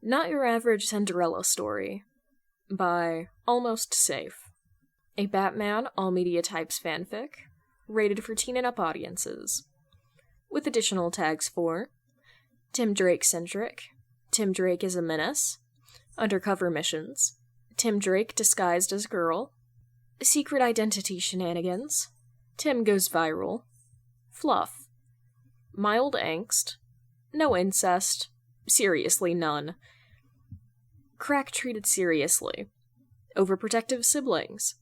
Not Your Average Cinderella Story by Almost Safe. A Batman All Media Types fanfic, rated for teen and up audiences. With additional tags for Tim Drake-centric, Tim Drake is a menace, undercover missions, Tim Drake disguised as girl, secret identity shenanigans, Tim goes viral, fluff, mild angst, no incest, seriously none, crack treated seriously, overprotective siblings,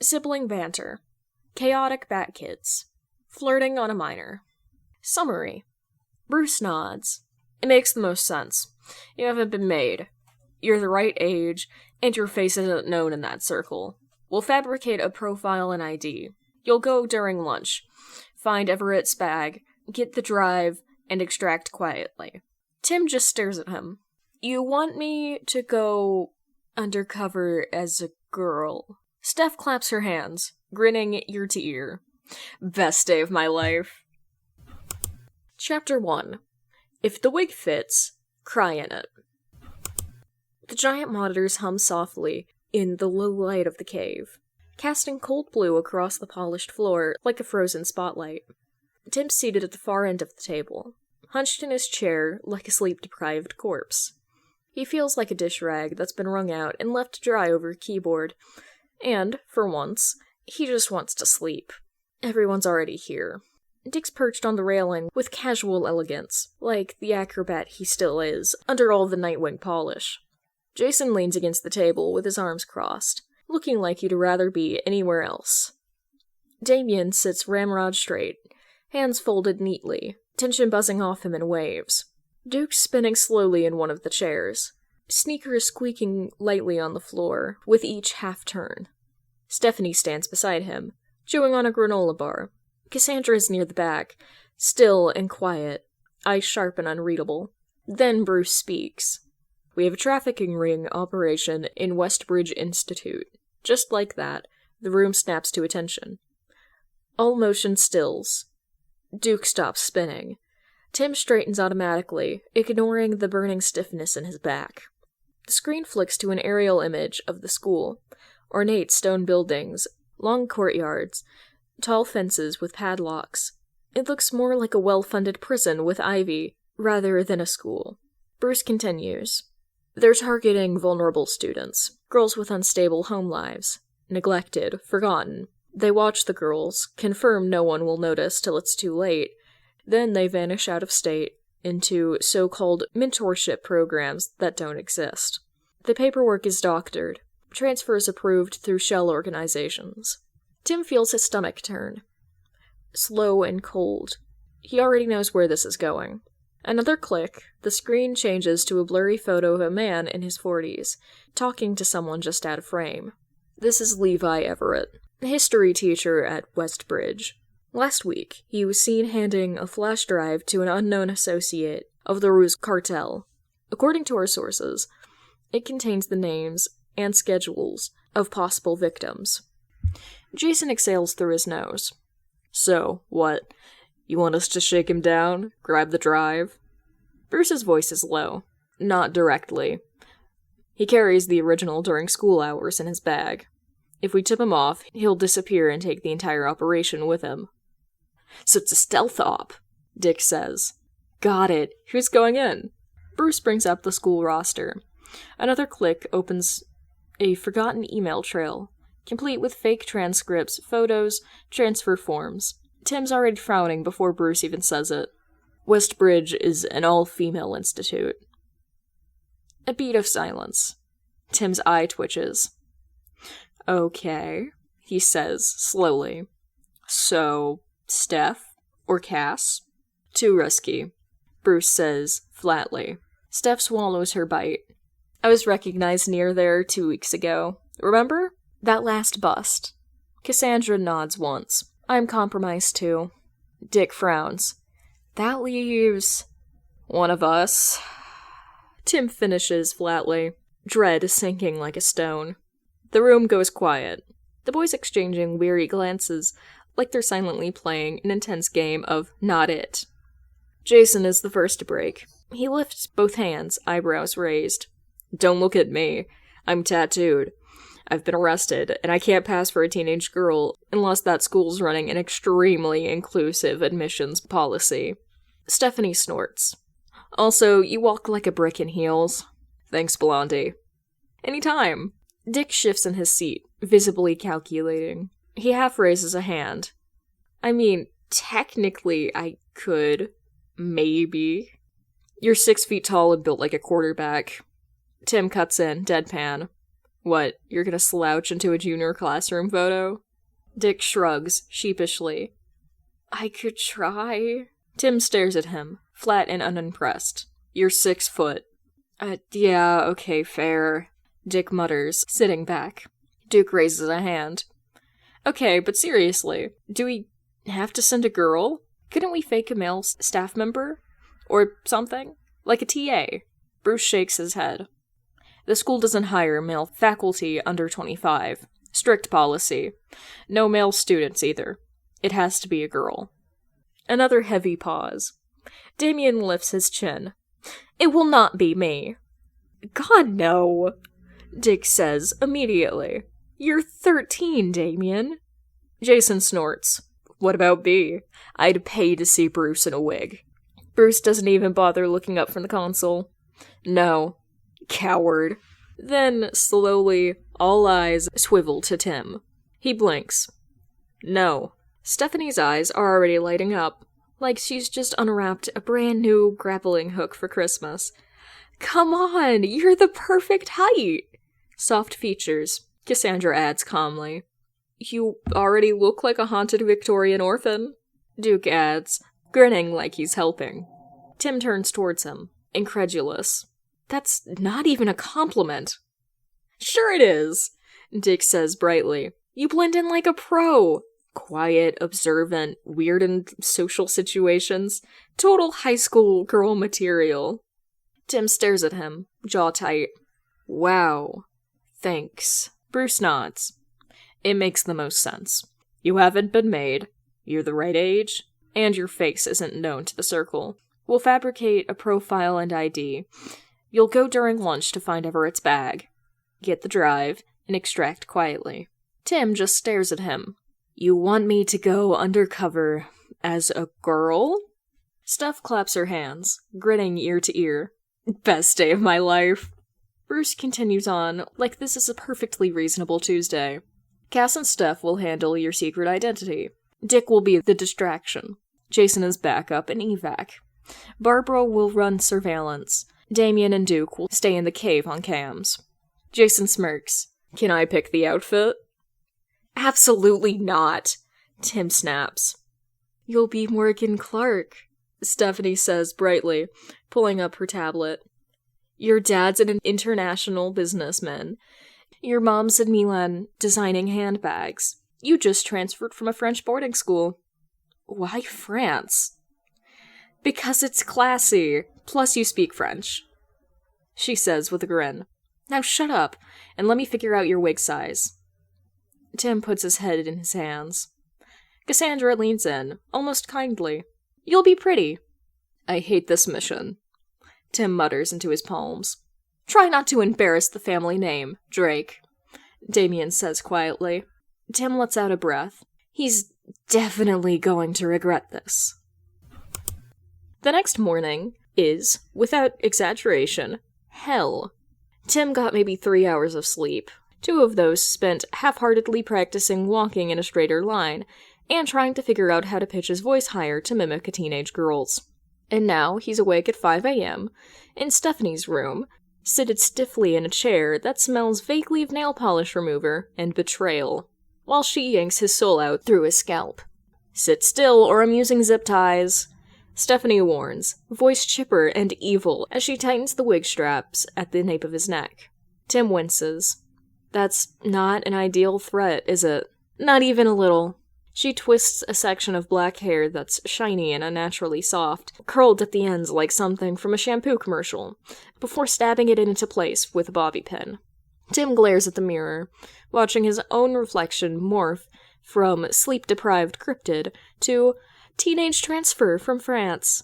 sibling banter, chaotic bat kids, flirting on a minor. Summary. Bruce nods. It makes the most sense. You haven't been made. You're the right age, and your face isn't known in that circle. We'll fabricate a profile and ID. You'll go during lunch, find Everett's bag, get the drive, and extract quietly. Tim just stares at him. You want me to go undercover as a girl? Steph claps her hands, grinning ear to ear. Best day of my life. Chapter 1. If the wig fits, cry in it. The giant monitors hum softly in the low light of the cave, casting cold blue across the polished floor like a frozen spotlight. Tim's seated at the far end of the table, hunched in his chair like a sleep-deprived corpse. He feels like a dish rag that's been wrung out and left dry over a keyboard, and, for once, he just wants to sleep. Everyone's already here. Dick's perched on the railing with casual elegance, like the acrobat he still is, under all the Nightwing polish. Jason leans against the table with his arms crossed, looking like he'd rather be anywhere else. Damien sits ramrod straight, hands folded neatly, tension buzzing off him in waves. Duke's spinning slowly in one of the chairs, sneakers squeaking lightly on the floor with each half-turn. Stephanie stands beside him, chewing on a granola bar. Cassandra's near the back, still and quiet, eyes sharp and unreadable. Then Bruce speaks. We have a trafficking ring operation in Westbridge Institute. Just like that, the room snaps to attention. All motion stills. Duke stops spinning. Tim straightens automatically, ignoring the burning stiffness in his back. The screen flicks to an aerial image of the school. Ornate stone buildings, long courtyards, tall fences with padlocks. It looks more like a well-funded prison with ivy, rather than a school. Bruce continues. They're targeting vulnerable students, girls with unstable home lives, neglected, forgotten. They watch the girls, confirm no one will notice till it's too late, then they vanish out of state into so-called mentorship programs that don't exist. The paperwork is doctored, transfers approved through shell organizations. Tim feels his stomach turn. Slow and cold. He already knows where this is going. Another click, the screen changes to a blurry photo of a man in his 40s, talking to someone just out of frame. This is Levi Everett, a history teacher at Westbridge. Last week, he was seen handing a flash drive to an unknown associate of the Ruse cartel. According to our sources, it contains the names and schedules of possible victims. Jason exhales through his nose. So, what? You want us to shake him down? Grab the drive? Bruce's voice is low. Not directly. He carries the original during school hours in his bag. If we tip him off, he'll disappear and take the entire operation with him. So it's a stealth op, Dick says. Got it. Who's going in? Bruce brings up the school roster. Another click opens a forgotten email trail, complete with fake transcripts, photos, transfer forms. Tim's already frowning before Bruce even says it. Westbridge is an all-female institute. A beat of silence. Tim's eye twitches. Okay, he says, slowly. So, Steph? Or Cass? Too risky, Bruce says, flatly. Steph swallows her bite. I was recognized near there 2 weeks ago. Remember? That last bust. Cassandra nods once. I'm compromised too. Dick frowns. That leaves one of us. Tim finishes flatly, dread sinking like a stone. The room goes quiet. The boys exchanging weary glances, like they're silently playing an intense game of Not It. Jason is the first to break. He lifts both hands, eyebrows raised. Don't look at me. I'm tattooed. I've been arrested, and I can't pass for a teenage girl unless that school's running an extremely inclusive admissions policy. Stephanie snorts. Also, you walk like a brick in heels. Thanks, Blondie. Anytime. Dick shifts in his seat, visibly calculating. He half raises a hand. I mean, technically I could. Maybe. You're 6 feet tall and built like a quarterback. Tim cuts in, deadpan. What, you're gonna slouch into a junior classroom photo? Dick shrugs, sheepishly. I could try. Tim stares at him, flat and unimpressed. You're 6 foot. Yeah, okay, fair. Dick mutters, sitting back. Duke raises a hand. Okay, but seriously, do we have to send a girl? Couldn't we fake a male staff member? Or something? Like a TA? Bruce shakes his head. The school doesn't hire male faculty under 25. Strict policy. No male students either. It has to be a girl. Another heavy pause. Damien lifts his chin. It will not be me. God, no, Dick says immediately. You're 13, Damien. Jason snorts. What about B? I'd pay to see Bruce in a wig. Bruce doesn't even bother looking up from the console. No. Coward. Then, slowly, all eyes swivel to Tim. He blinks. No. Stephanie's eyes are already lighting up, like she's just unwrapped a brand new grappling hook for Christmas. Come on, you're the perfect height! Soft features, Cassandra adds calmly. You already look like a haunted Victorian orphan, Duke adds, grinning like he's helping. Tim turns towards him, incredulous. That's not even a compliment. Sure it is, Dick says brightly. You blend in like a pro. Quiet, observant, weird in social situations. Total high school girl material. Tim stares at him, jaw tight. Wow. Thanks. Bruce nods. It makes the most sense. You haven't been made. You're the right age. And your face isn't known to the circle. We'll fabricate a profile and ID. You'll go during lunch to find Everett's bag. Get the drive, and extract quietly. Tim just stares at him. You want me to go undercover as a girl? Steph claps her hands, grinning ear to ear. Best day of my life. Bruce continues on, like this is a perfectly reasonable Tuesday. Cass and Steph will handle your secret identity. Dick will be the distraction. Jason is backup and evac. Barbara will run surveillance. Damien and Duke will stay in the cave on cams. Jason smirks. Can I pick the outfit? Absolutely not, Tim snaps. You'll be Morgan Clark, Stephanie says brightly, pulling up her tablet. Your dad's an international businessman. Your mom's in Milan designing handbags. You just transferred from a French boarding school. Why France? Because it's classy, plus you speak French, she says with a grin. Now shut up, and let me figure out your wig size. Tim puts his head in his hands. Cassandra leans in, almost kindly. You'll be pretty. I hate this mission, Tim mutters into his palms. Try not to embarrass the family name, Drake, Damien says quietly. Tim lets out a breath. He's definitely going to regret this. The next morning is, without exaggeration, hell. Tim got maybe 3 hours of sleep. 2 of those spent half-heartedly practicing walking in a straighter line, and trying to figure out how to pitch his voice higher to mimic a teenage girl's. And now he's awake at 5 a.m., in Stephanie's room, seated stiffly in a chair that smells vaguely of nail polish remover and betrayal, while she yanks his soul out through his scalp. Sit still, or I'm using zip ties, Stephanie warns, voice chipper and evil as she tightens the wig straps at the nape of his neck. Tim winces. That's not an ideal threat, is it? Not even a little. She twists a section of black hair that's shiny and unnaturally soft, curled at the ends like something from a shampoo commercial, before stabbing it into place with a bobby pin. Tim glares at the mirror, watching his own reflection morph from sleep-deprived cryptid to teenage transfer from France.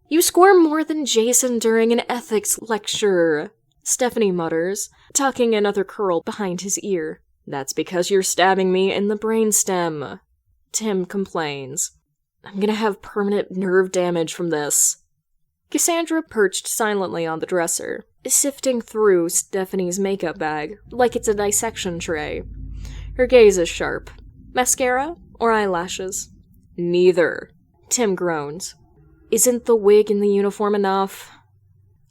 You score more than Jason during an ethics lecture, Stephanie mutters, tucking another curl behind his ear. That's because you're stabbing me in the brainstem, Tim complains. I'm gonna have permanent nerve damage from this. Cassandra perched silently on the dresser, sifting through Stephanie's makeup bag like it's a dissection tray. Her gaze is sharp. Mascara or eyelashes? Neither, Tim groans. Isn't the wig and the uniform enough?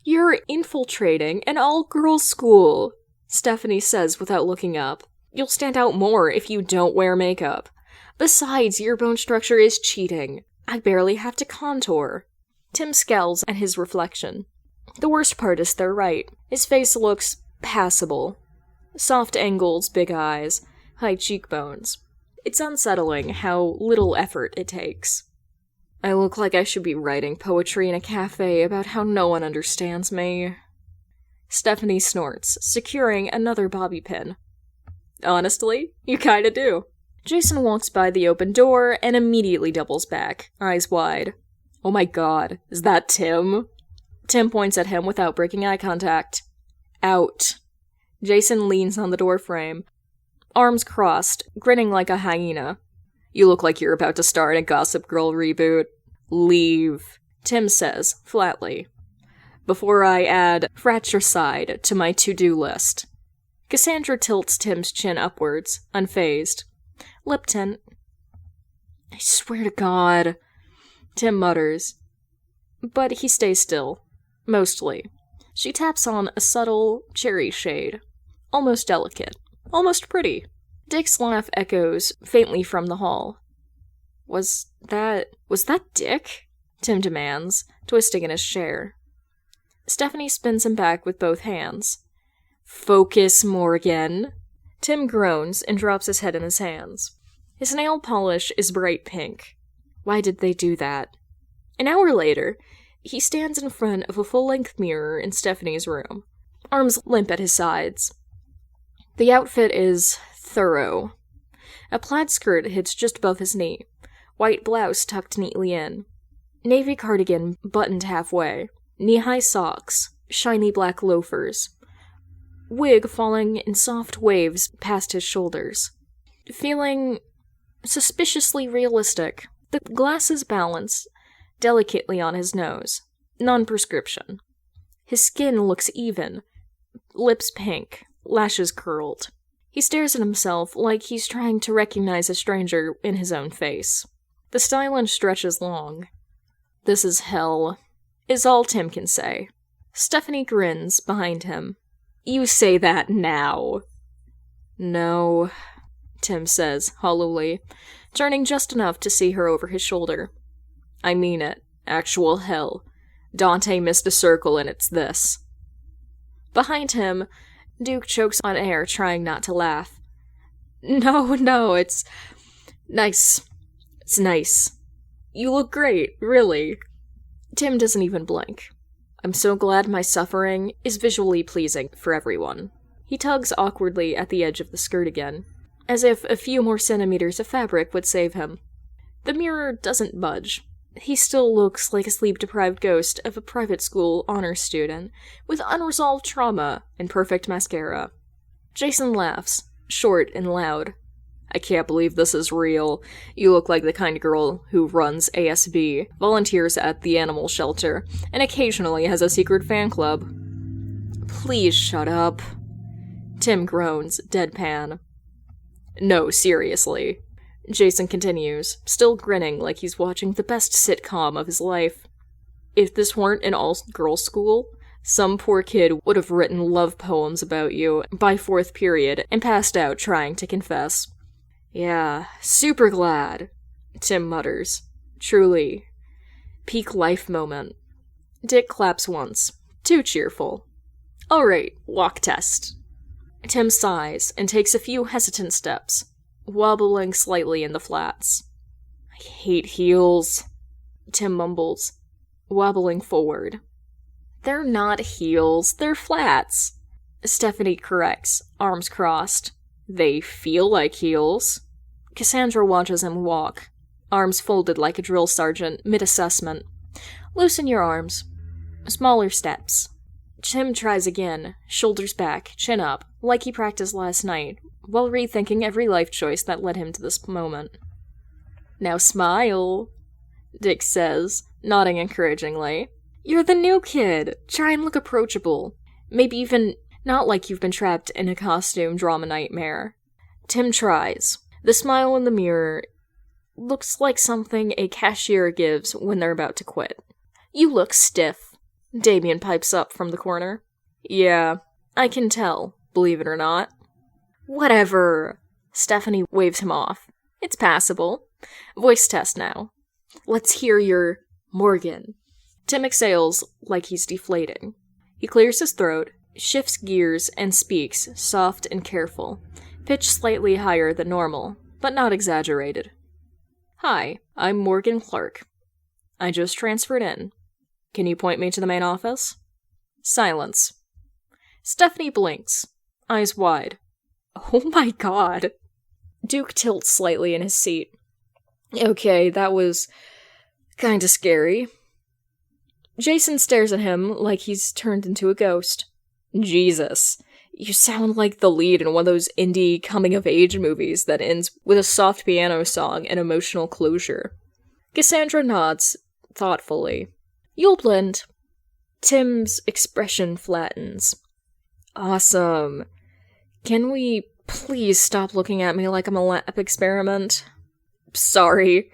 You're infiltrating an all-girls school, Stephanie says without looking up. You'll stand out more if you don't wear makeup. Besides, your bone structure is cheating. I barely have to contour. Tim scowls at his reflection. The worst part is they're right. His face looks passable. Soft angles, big eyes, high cheekbones. It's unsettling how little effort it takes. I look like I should be writing poetry in a cafe about how no one understands me. Stephanie snorts, securing another bobby pin. Honestly, you kinda do. Jason walks by the open door and immediately doubles back, eyes wide. Oh my god, is that Tim? Tim points at him without breaking eye contact. Out. Jason leans on the doorframe, arms crossed, grinning like a hyena. You look like you're about to star in a Gossip Girl reboot. Leave, Tim says, flatly. Before I add fratricide to my to-do list. Cassandra tilts Tim's chin upwards, unfazed. Lip tint. I swear to God, Tim mutters. But he stays still. Mostly. She taps on a subtle cherry shade. Almost delicate. Almost pretty. Dick's laugh echoes faintly from the hall. Was that Dick? Tim demands, twisting in his chair. Stephanie spins him back with both hands. Focus, Morgan. Tim groans and drops his head in his hands. His nail polish is bright pink. Why did they do that? An hour later, he stands in front of a full-length mirror in Stephanie's room, arms limp at his sides. The outfit is thorough. A plaid skirt hits just above his knee, white blouse tucked neatly in, navy cardigan buttoned halfway, knee-high socks, shiny black loafers, wig falling in soft waves past his shoulders. Feeling suspiciously realistic, the glasses balance delicately on his nose, non-prescription. His skin looks even, lips pink, lashes curled. He stares at himself like he's trying to recognize a stranger in his own face. The styling stretches long. This is hell, is all Tim can say. Stephanie grins behind him. You say that now. No, Tim says, hollowly, turning just enough to see her over his shoulder. I mean it. Actual hell. Dante missed a circle and it's this. Behind him, Duke chokes on air, trying not to laugh. No, it's nice. It's nice. You look great, really. Tim doesn't even blink. I'm so glad my suffering is visually pleasing for everyone. He tugs awkwardly at the edge of the skirt again, as if a few more centimeters of fabric would save him. The mirror doesn't budge. He still looks like a sleep-deprived ghost of a private school honors student with unresolved trauma and perfect mascara. Jason laughs, short and loud. I can't believe this is real. You look like the kind of girl who runs ASB, volunteers at the animal shelter, and occasionally has a secret fan club. Please shut up. Tim groans, deadpan. No, seriously. Jason continues, still grinning like he's watching the best sitcom of his life. If this weren't an all-girls school, some poor kid would have written love poems about you by fourth period and passed out trying to confess. Yeah, super glad, Tim mutters. Truly. Peak life moment. Dick claps once. Too cheerful. Alright, walk test. Tim sighs and takes a few hesitant steps, wobbling slightly in the flats. I hate heels, Tim mumbles, wobbling forward. They're not heels, they're flats, Stephanie corrects, arms crossed. They feel like heels. Cassandra watches him walk, arms folded like a drill sergeant mid-assessment, Loosen your arms. Smaller steps. Tim tries again, shoulders back, chin up, like he practiced last night, while rethinking every life choice that led him to this moment. Now smile, Dick says, nodding encouragingly. You're the new kid. Try and look approachable. Maybe even not like you've been trapped in a costume drama nightmare. Tim tries. The smile in the mirror looks like something a cashier gives when they're about to quit. You look stiff, Damien pipes up from the corner. Yeah, I can tell, believe it or not. Whatever. Stephanie waves him off. It's passable. Voice test now. Let's hear your Morgan. Tim exhales like he's deflating. He clears his throat, shifts gears, and speaks, soft and careful, pitched slightly higher than normal, but not exaggerated. Hi, I'm Morgan Clark. I just transferred in. Can you point me to the main office? Silence. Stephanie blinks, eyes wide. Oh my god. Duke tilts slightly in his seat. Okay, that was kinda scary. Jason stares at him like he's turned into a ghost. Jesus, you sound like the lead in one of those indie coming-of-age movies that ends with a soft piano song and emotional closure. Cassandra nods, thoughtfully. You'll blend. Tim's expression flattens. Awesome. Can we please stop looking at me like I'm a lab experiment? Sorry,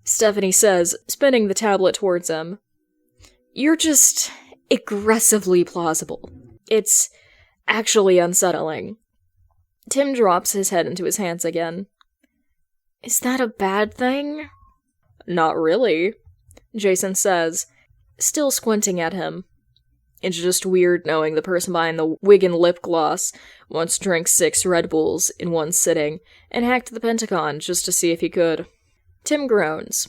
Stephanie says, spinning the tablet towards him. You're just aggressively plausible. It's actually unsettling. Tim drops his head into his hands again. Is that a bad thing? Not really, Jason says, still squinting at him. It's just weird knowing the person behind the wig and lip gloss once drank 6 Red Bulls in one sitting and hacked the Pentagon just to see if he could. Tim groans.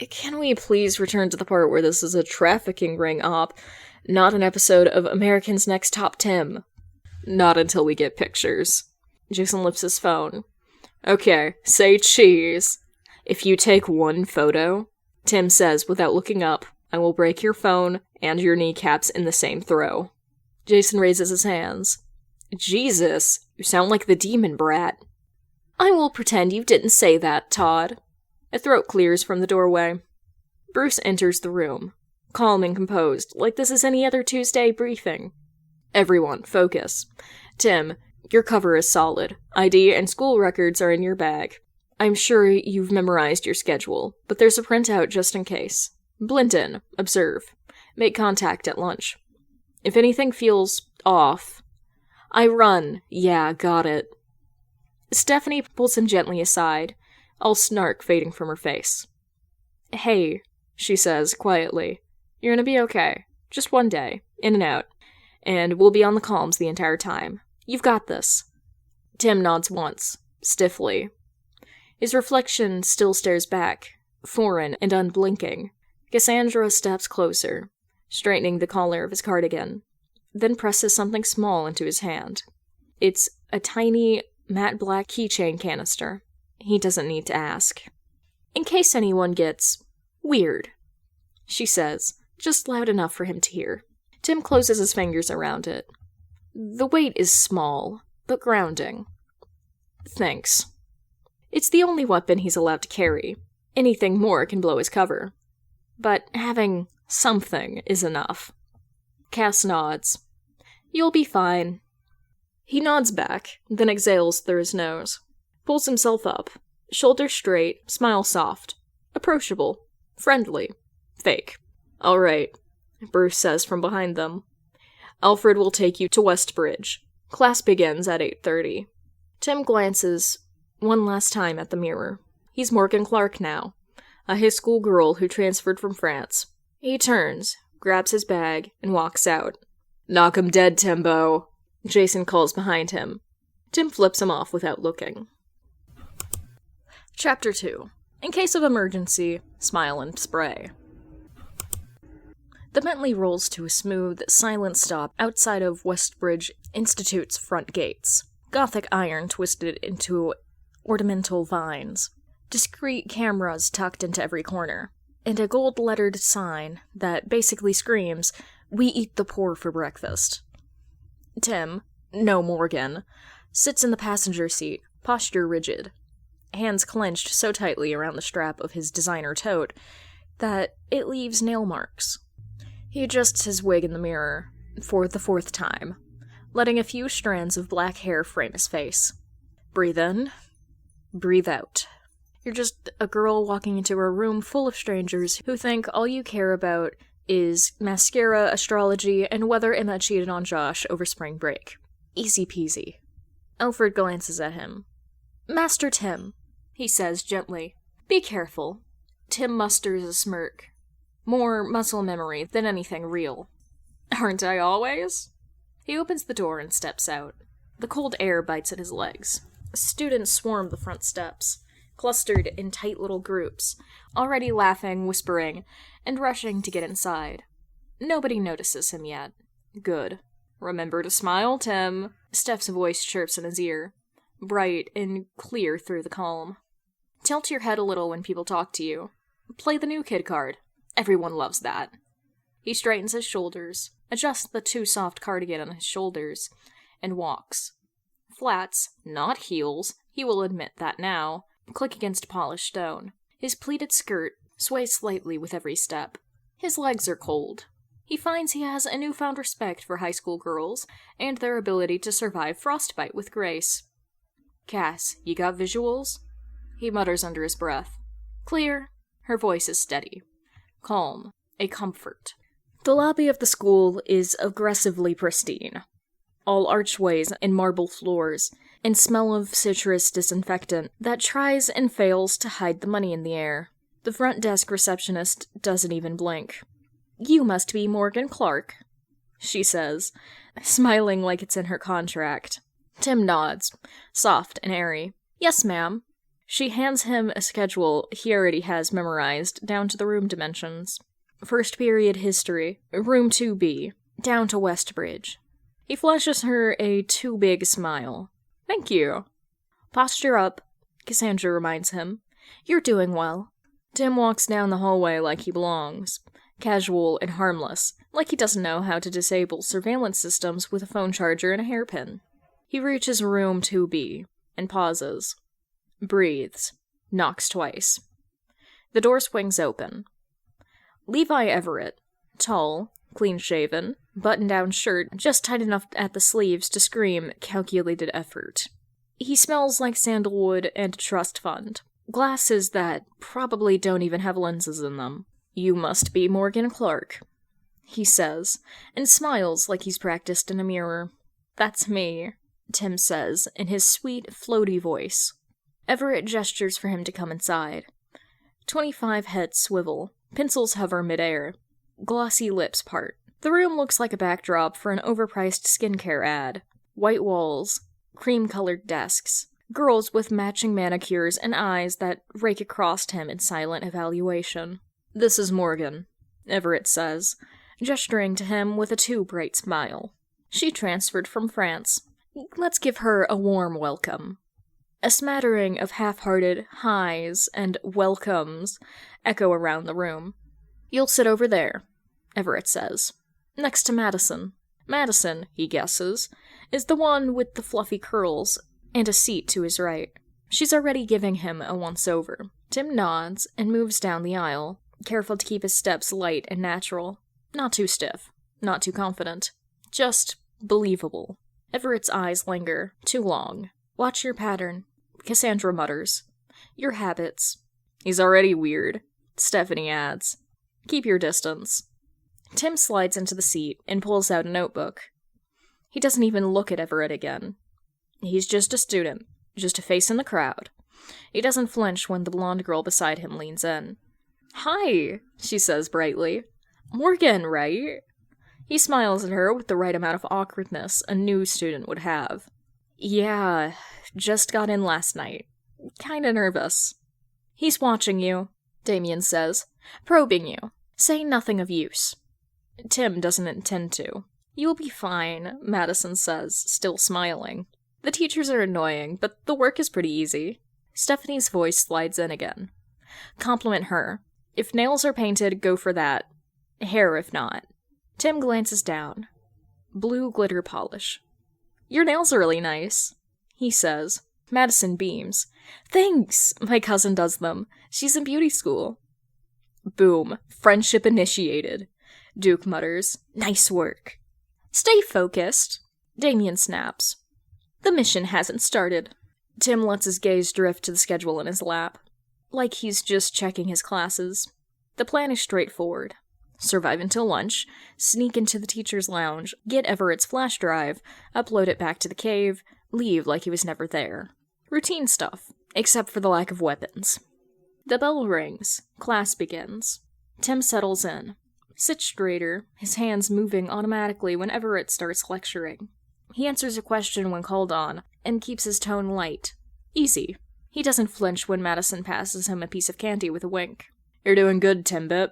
Can we please return to the part where this is a trafficking ring op, not an episode of American's Next Top Tim? Not until we get pictures. Jason lifts his phone. Okay, say cheese. If you take one photo, Tim says without looking up, I will break your phone and your kneecaps in the same throw. Jason raises his hands. Jesus, you sound like the demon brat. I will pretend you didn't say that, Todd. A throat clears from the doorway. Bruce enters the room, calm and composed, like this is any other Tuesday briefing. Everyone, focus. Tim, your cover is solid. ID and school records are in your bag. I'm sure you've memorized your schedule, but there's a printout just in case. Blend in, observe. Make contact at lunch. If anything feels off, I run. Yeah, got it. Stephanie pulls him gently aside, all snark fading from her face. Hey, she says quietly, you're gonna be okay. Just one day, in and out. And we'll be on the comms the entire time. You've got this. Tim nods once, stiffly. His reflection still stares back, foreign and unblinking. Cassandra steps closer, straightening the collar of his cardigan, then presses something small into his hand. It's a tiny, matte black keychain canister. He doesn't need to ask. In case anyone gets weird, she says, just loud enough for him to hear. Tim closes his fingers around it. The weight is small, but grounding. Thanks. It's the only weapon he's allowed to carry. Anything more can blow his cover. But having something is enough. Cass nods. You'll be fine. He nods back, then exhales through his nose. Pulls himself up. Shoulders straight, smile soft. Approachable. Friendly. Fake. All right, Bruce says from behind them. Alfred will take you to Westbridge. Class begins at 8:30. Tim glances one last time at the mirror. He's Morgan Clark now, a high school girl who transferred from France. He turns, grabs his bag, and walks out. Knock 'em dead, Timbo, Jason calls behind him. Tim flips him off without looking. Chapter 2. In case of emergency, smile and spray. The Bentley rolls to a smooth, silent stop outside of Westbridge Institute's front gates. Gothic iron twisted into ornamental vines. Discreet cameras tucked into every corner. and a gold-lettered sign that basically screams, "We eat the poor for breakfast." Tim, no Morgan, sits in the passenger seat, posture rigid, hands clenched so tightly around the strap of his designer tote that it leaves nail marks. He adjusts his wig in the mirror, for the 4th time, letting a few strands of black hair frame his face. Breathe in, breathe out. You're just a girl walking into a room full of strangers who think all you care about is mascara, astrology, and whether Emma cheated on Josh over spring break. Easy peasy. Alfred glances at him. "Master Tim," he says gently. "Be careful." Tim musters a smirk. More muscle memory than anything real. "Aren't I always?" He opens the door and steps out. The cold air bites at his legs. Students swarm the front steps, clustered in tight little groups, already laughing, whispering, and rushing to get inside. Nobody notices him yet. Good. "Remember to smile, Tim," Steph's voice chirps in his ear, bright and clear through the calm. "Tilt your head a little when people talk to you. Play the new kid card. Everyone loves that." He straightens his shoulders, adjusts the too soft cardigan on his shoulders, and walks. Flats, not heels, he will admit that now, click against polished stone. His pleated skirt sways slightly with every step. His legs are cold. He finds he has a newfound respect for high school girls and their ability to survive frostbite with grace. "Cass, you got visuals?" he mutters under his breath. Clear. Her voice is steady. Calm. A comfort. The lobby of the school is aggressively pristine. All archways and marble floors, and smell of citrus disinfectant that tries and fails to hide the money in the air. The front desk receptionist doesn't even blink. "You must be Morgan Clark," she says, smiling like it's in her contract. Tim nods, soft and airy. "Yes, ma'am." She hands him a schedule he already has memorized, down to the room dimensions. First period history, room 2B, down to Westbridge. He flashes her a too big smile. "Thank you." "Posture up," Cassandra reminds him. "You're doing well." Tim walks down the hallway like he belongs. Casual and harmless, like he doesn't know how to disable surveillance systems with a phone charger and a hairpin. He reaches room 2B, and pauses. Breathes. Knocks twice. The door swings open. Levi Everett, tall, clean-shaven, button-down shirt just tight enough at the sleeves to scream calculated effort. He smells like sandalwood and a trust fund. Glasses that probably don't even have lenses in them. "You must be Morgan Clark," he says, and smiles like he's practiced in a mirror. "That's me," Tim says in his sweet, floaty voice. Everett gestures for him to come inside. 25 heads swivel. Pencils hover midair. Glossy lips part. The room looks like a backdrop for an overpriced skincare ad. White walls. Cream-colored desks. Girls with matching manicures and eyes that rake across him in silent evaluation. "This is Morgan," Everett says, gesturing to him with a too bright smile. "She transferred from France. Let's give her a warm welcome." A smattering of half-hearted highs and welcomes echo around the room. "You'll sit over there," Everett says. "Next to Madison." Madison, he guesses, is the one with the fluffy curls and a seat to his right. She's already giving him a once-over. Tim nods and moves down the aisle, careful to keep his steps light and natural. Not too stiff, not too confident. Just believable. Everett's eyes linger. Too long. "Watch your pattern," Cassandra mutters. "Your habits." "He's already weird," Stephanie adds. "Keep your distance." Tim slides into the seat and pulls out a notebook. He doesn't even look at Everett again. He's just a student, just a face in the crowd. He doesn't flinch when the blonde girl beside him leans in. "Hi," she says brightly. "Morgan, right?" He smiles at her with the right amount of awkwardness a new student would have. "Yeah, just got in last night. Kinda nervous." "He's watching you," Damien says. "Probing you. Say nothing of use." Tim doesn't intend to. "You'll be fine," Madison says, still smiling. "The teachers are annoying, but the work is pretty easy." Stephanie's voice slides in again. "Compliment her." If nails are painted, go for that. Hair if not. Tim glances down. Blue glitter polish. Your nails are really nice, he says. Madison beams. Thanks! My cousin does them. She's in beauty school. Boom. Friendship initiated. Duke mutters. Nice work. Stay focused. Damien snaps. The mission hasn't started. Tim lets his gaze drift to the schedule in his lap. Like he's just checking his classes. The plan is straightforward. Survive until lunch, sneak into the teacher's lounge, get Everett's flash drive, upload it back to the cave, leave like he was never there. Routine stuff, except for the lack of weapons. The bell rings. Class begins. Tim settles in. Sits straighter, his hands moving automatically when Everett starts lecturing. He answers a question when called on, and keeps his tone light. Easy. He doesn't flinch when Madison passes him a piece of candy with a wink. You're doing good, Timbit,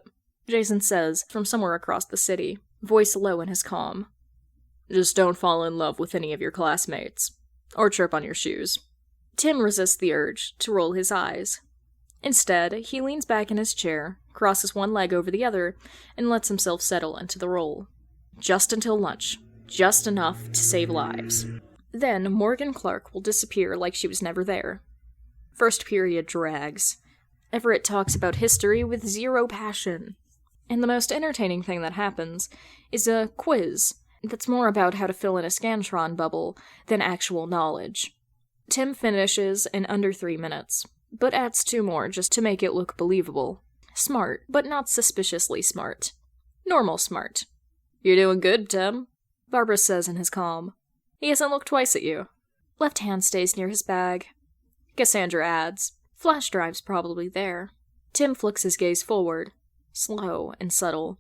Jason says from somewhere across the city, voice low in his calm. Just don't fall in love with any of your classmates. Or trip on your shoes. Tim resists the urge to roll his eyes. Instead, he leans back in his chair, crosses one leg over the other, and lets himself settle into the role. Just until lunch. Just enough to save lives. Then Morgan Clark will disappear like she was never there. First period drags. Everett talks about history with zero passion. And the most entertaining thing that happens is a quiz that's more about how to fill in a Scantron bubble than actual knowledge. Tim finishes in under 3 minutes, but adds 2 more just to make it look believable. Smart, but not suspiciously smart. Normal smart. You're doing good, Tim, Barbara says in his calm. He hasn't looked twice at you. Left hand stays near his bag. Cassandra adds, flash drive's probably there. Tim flicks his gaze forward, slow and subtle.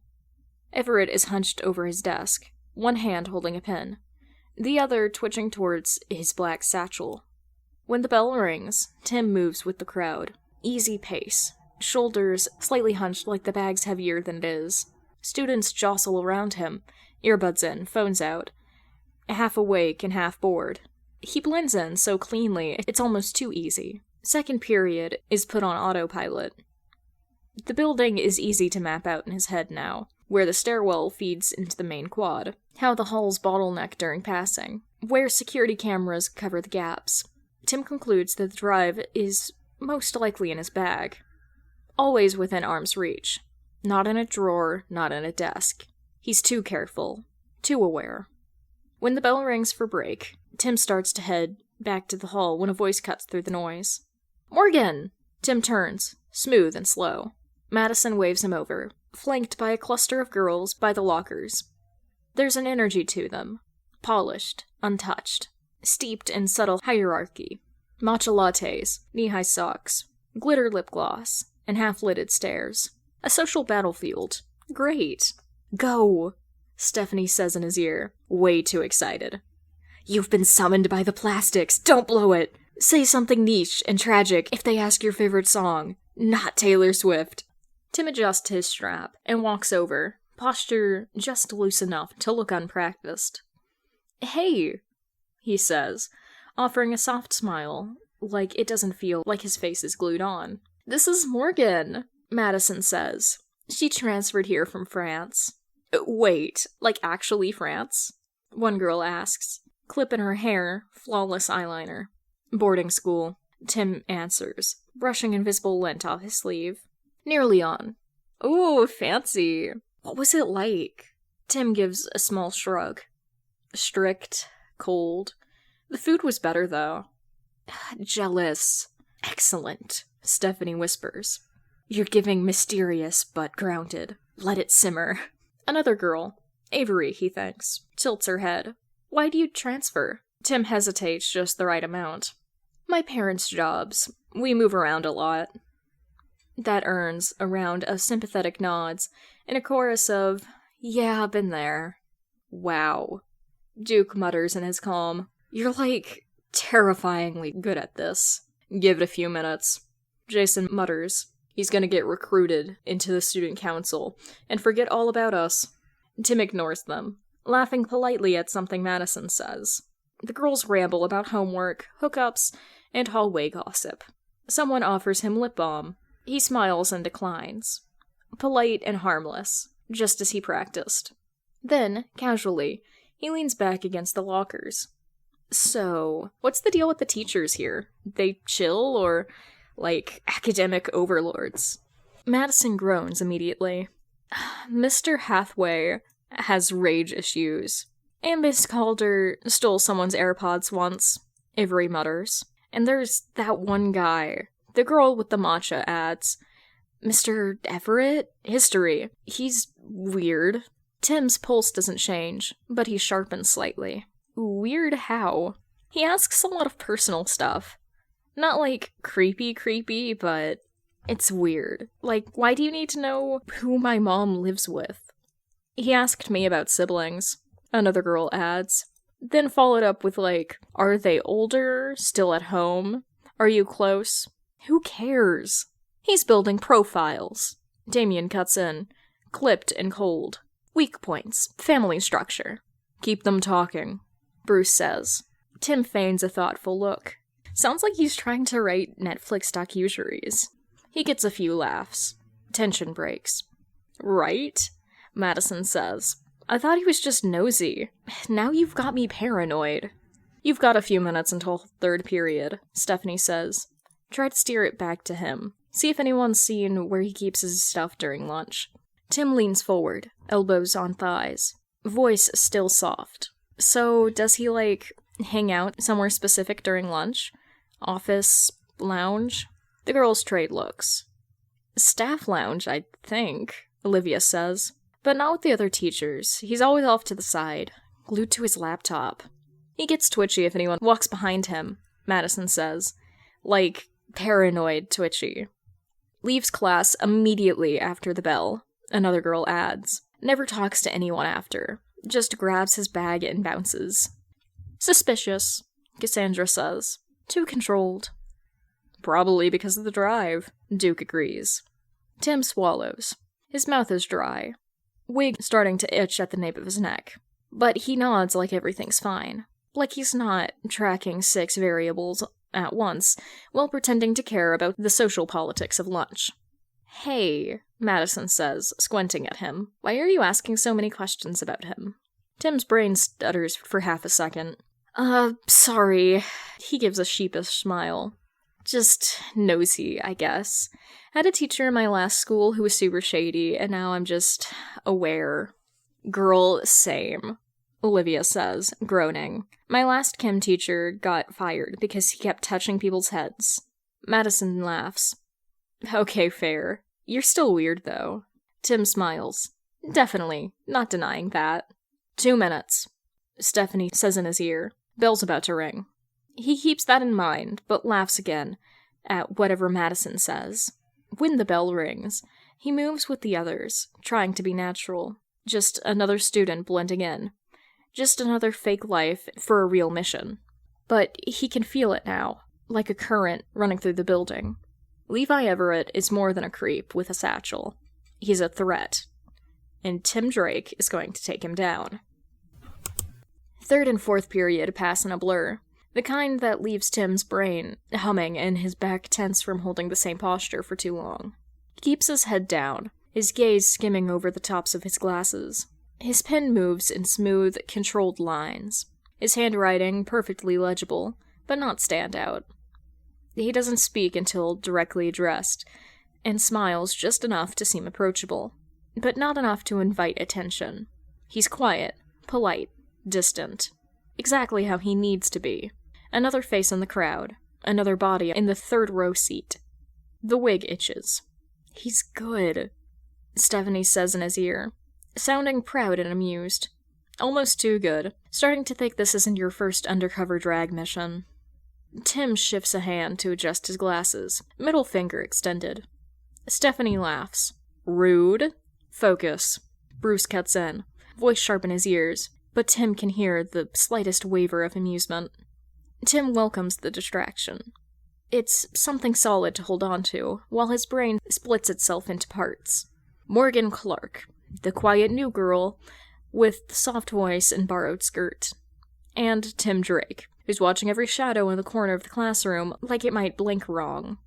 Everett is hunched over his desk, one hand holding a pen, the other twitching towards his black satchel. When the bell rings, Tim moves with the crowd. Easy pace. Shoulders slightly hunched like the bag's heavier than it is. Students jostle around him, earbuds in, phones out. Half awake and half bored. He blends in so cleanly, it's almost too easy. Second period is put on autopilot. The building is easy to map out in his head now, where the stairwell feeds into the main quad, how the halls bottleneck during passing, where security cameras cover the gaps. Tim concludes that the drive is most likely in his bag. Always within arm's reach. Not in a drawer, not in a desk. He's too careful, too aware. When the bell rings for break, Tim starts to head back to the hall when a voice cuts through the noise. Morgan! Tim turns, smooth and slow. Madison waves him over, flanked by a cluster of girls by the lockers. There's an energy to them. Polished, untouched. Steeped in subtle hierarchy. Matcha lattes, knee-high socks, glitter lip gloss, and half-lidded stares. A social battlefield. Great. Go, Stephanie says in his ear, way too excited. You've been summoned by the plastics. Don't blow it. Say something niche and tragic if they ask your favorite song. Not Taylor Swift. Tim adjusts his strap and walks over, posture just loose enough to look unpracticed. Hey, he says, offering a soft smile, like it doesn't feel like his face is glued on. This is Morgan, Madison says. She transferred here from France. Wait, like actually France? One girl asks, clip in her hair, flawless eyeliner. Boarding school, Tim answers, brushing invisible lint off his sleeve. Near Lyon. Ooh, fancy. What was it like? Tim gives a small shrug. Strict, cold. The food was better, though. Jealous. Excellent, Stephanie whispers. You're giving mysterious but grounded. Let it simmer. Another girl. Avery, he thinks. Tilts her head. Why do you transfer? Tim hesitates just the right amount. My parents' jobs. We move around a lot. That earns a round of sympathetic nods and a chorus of, yeah, been there. Wow. Duke mutters in his calm. You're like, terrifyingly good at this. Give it a few minutes. Jason mutters. He's gonna get recruited into the student council and forget all about us. Tim ignores them, laughing politely at something Madison says. The girls ramble about homework, hookups, and hallway gossip. Someone offers him lip balm. He smiles and declines. polite and harmless, just as he practiced. Then, casually, he leans back against the lockers. So, what's the deal with the teachers here? They chill or, like, academic overlords? Madison groans immediately. Mr. Hathaway has rage issues. And Miss Calder stole someone's AirPods once, Avery mutters. And there's that one guy, the girl with the matcha ads. Mr. Everett? History. He's weird. Tim's pulse doesn't change, but he sharpens slightly. Weird how? He asks a lot of personal stuff. Not like creepy, but it's weird. Like, why do you need to know who my mom lives with? He asked me about siblings, another girl adds. Then followed up with like, are they older? Still at home? Are you close? Who cares? He's building profiles. Damien cuts in, clipped and cold. Weak points. Family structure. Keep them talking, Bruce says. Tim feigns a thoughtful look. Sounds like he's trying to write Netflix docuseries. He gets a few laughs. Tension breaks. Right? Madison says. I thought he was just nosy. Now you've got me paranoid. You've got a few minutes until third period, Stephanie says. Try to steer it back to him. See if anyone's seen where he keeps his stuff during lunch. Tim leans forward, elbows on thighs. Voice still soft. So, does he, like, hang out somewhere specific during lunch? Office? Lounge? The girls trade looks. Staff lounge, I think, Olivia says. But not with the other teachers. He's always off to the side, glued to his laptop. He gets twitchy if anyone walks behind him, Madison says. Like, paranoid twitchy. Leaves class immediately after the bell, another girl adds. Never talks to anyone after. Just grabs his bag and bounces. Suspicious, Cassandra says. Too controlled. Probably because of the drive, Duke agrees. Tim swallows. His mouth is dry. Wig starting to itch at the nape of his neck. But he nods like everything's fine. Like he's not tracking 6 variables at once, while pretending to care about the social politics of lunch. Hey, Madison says, squinting at him. Why are you asking so many questions about him? Tim's brain stutters for half a second. Sorry. He gives a sheepish smile. Just nosy, I guess. Had a teacher in my last school who was super shady, and now I'm just aware. Girl, same. Olivia says, groaning. My last chem teacher got fired because he kept touching people's heads. Madison laughs. Okay, fair. You're still weird, though. Tim smiles. Definitely. Not denying that. 2 minutes. Stephanie says in his ear. Bell's about to ring. He keeps that in mind, but laughs again at whatever Madison says. When the bell rings, he moves with the others, trying to be natural. Just another student blending in. Just another fake life for a real mission. But he can feel it now, like a current running through the building. Levi Everett is more than a creep with a satchel. He's a threat. And Tim Drake is going to take him down. Third and fourth period pass in a blur. The kind that leaves Tim's brain humming and his back tense from holding the same posture for too long. He keeps his head down, his gaze skimming over the tops of his glasses. His pen moves in smooth, controlled lines. His handwriting perfectly legible, but not stand out. He doesn't speak until directly addressed, and smiles just enough to seem approachable, but not enough to invite attention. He's quiet, polite, distant. Exactly how he needs to be. Another face in the crowd. Another body in the third row seat. The wig itches. He's good, Stephanie says in his ear, sounding proud and amused. Almost too good. Starting to think this isn't your first undercover drag mission. Tim shifts a hand to adjust his glasses, middle finger extended. Stephanie laughs. Rude. Focus. Bruce cuts in, voice sharp in his ears, but Tim can hear the slightest waver of amusement. Tim welcomes the distraction. It's something solid to hold on to, while his brain splits itself into parts. Morgan Clark, the quiet new girl, with the soft voice and borrowed skirt. And Tim Drake, who's watching every shadow in the corner of the classroom like it might blink wrong.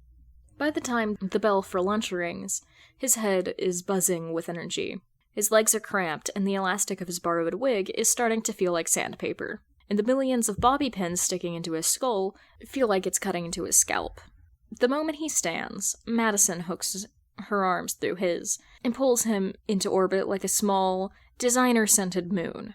By the time the bell for lunch rings, his head is buzzing with energy. His legs are cramped, and the elastic of his borrowed wig is starting to feel like sandpaper. And the millions of bobby pins sticking into his skull feel like it's cutting into his scalp. The moment he stands, Madison hooks her arms through his and pulls him into orbit like a small, designer-scented moon.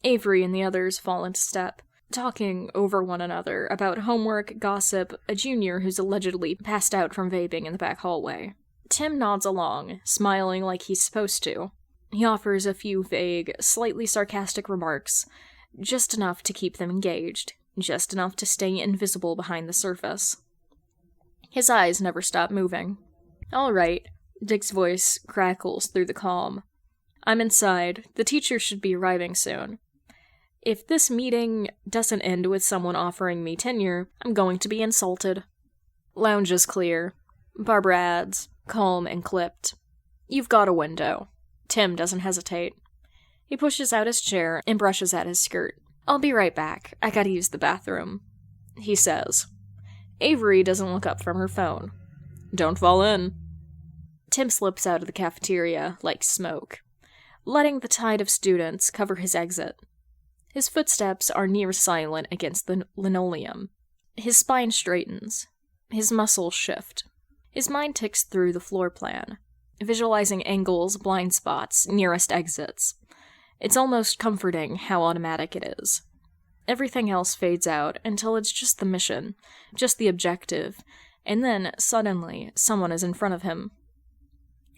Avery and the others fall into step, talking over one another about homework, gossip, a junior who's allegedly passed out from vaping in the back hallway. Tim nods along, smiling like he's supposed to. He offers a few vague, slightly sarcastic remarks, just enough to keep them engaged, just enough to stay invisible behind the surface. His eyes never stop moving. "All right," Dick's voice crackles through the calm. "I'm inside. The teacher should be arriving soon. If this meeting doesn't end with someone offering me tenure, I'm going to be insulted." Lounge is clear. Barbara adds, calm and clipped, "You've got a window." Tim doesn't hesitate. He pushes out his chair and brushes at his skirt. "I'll be right back. I gotta use the bathroom," he says. Avery doesn't look up from her phone. "Don't fall in." Tim slips out of the cafeteria like smoke, letting the tide of students cover his exit. His footsteps are near silent against the linoleum. His spine straightens. His muscles shift. His mind ticks through the floor plan, visualizing angles, blind spots, nearest exits. It's almost comforting how automatic it is. Everything else fades out until it's just the mission, just the objective, and then, suddenly, someone is in front of him.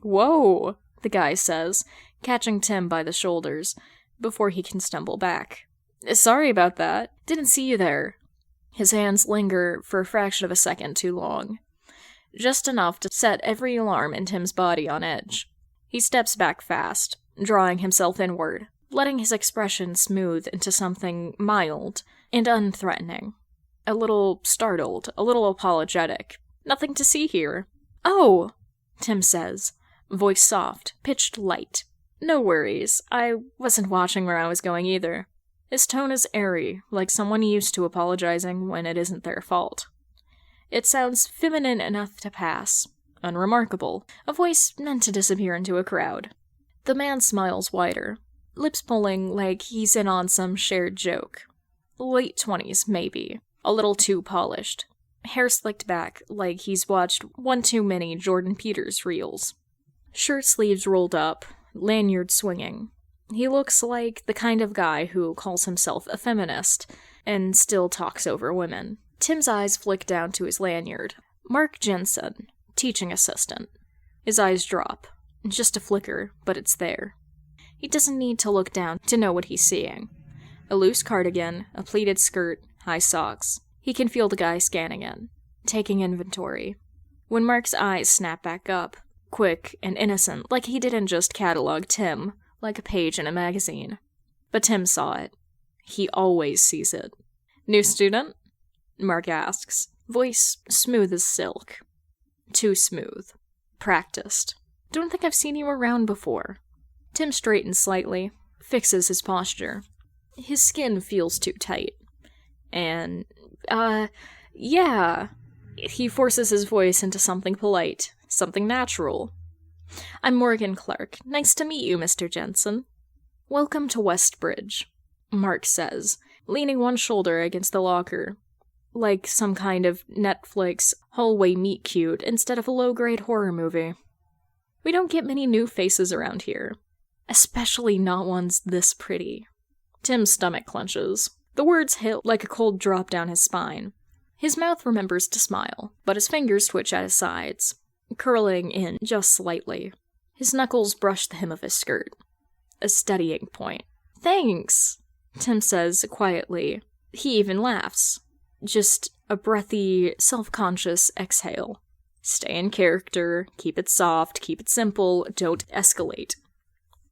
"Whoa," the guy says, catching Tim by the shoulders, before he can stumble back. "Sorry about that. Didn't see you there." His hands linger for a fraction of a second too long. Just enough to set every alarm in Tim's body on edge. He steps back fast, drawing himself inward, letting his expression smooth into something mild and unthreatening. A little startled, a little apologetic. "Nothing to see here." "Oh," Tim says, voice soft, pitched light. "No worries. I wasn't watching where I was going either." His tone is airy, like someone used to apologizing when it isn't their fault. It sounds feminine enough to pass, unremarkable, a voice meant to disappear into a crowd. The man smiles wider, lips pulling like he's in on some shared joke. Late 20s, maybe. A little too polished. Hair slicked back like he's watched one too many Jordan Peters reels. Shirt sleeves rolled up, lanyard swinging. He looks like the kind of guy who calls himself a feminist and still talks over women. Tim's eyes flick down to his lanyard. Mark Jensen, teaching assistant. His eyes drop. Just a flicker, but it's there. He doesn't need to look down to know what he's seeing. A loose cardigan, a pleated skirt, high socks. He can feel the guy scanning it, taking inventory. When Mark's eyes snap back up, quick and innocent, like he didn't just catalog Tim, like a page in a magazine. But Tim saw it. He always sees it. "New student?" Mark asks, voice smooth as silk. Too smooth. Practiced. "Don't think I've seen you around before." Tim straightens slightly, fixes his posture. His skin feels too tight. And, yeah. He forces his voice into something polite, something natural. "I'm Morgan Clark. Nice to meet you, Mr. Jensen." "Welcome to Westbridge," Mark says, leaning one shoulder against the locker, like some kind of Netflix hallway meet-cute instead of a low-grade horror movie. "We don't get many new faces around here, especially not ones this pretty." Tim's stomach clenches. The words hit like a cold drop down his spine. His mouth remembers to smile, but his fingers twitch at his sides, curling in just slightly. His knuckles brush the hem of his skirt. A steadying point. "Thanks," Tim says quietly. He even laughs. Just a breathy, self-conscious exhale. Stay in character, keep it soft, keep it simple, don't escalate.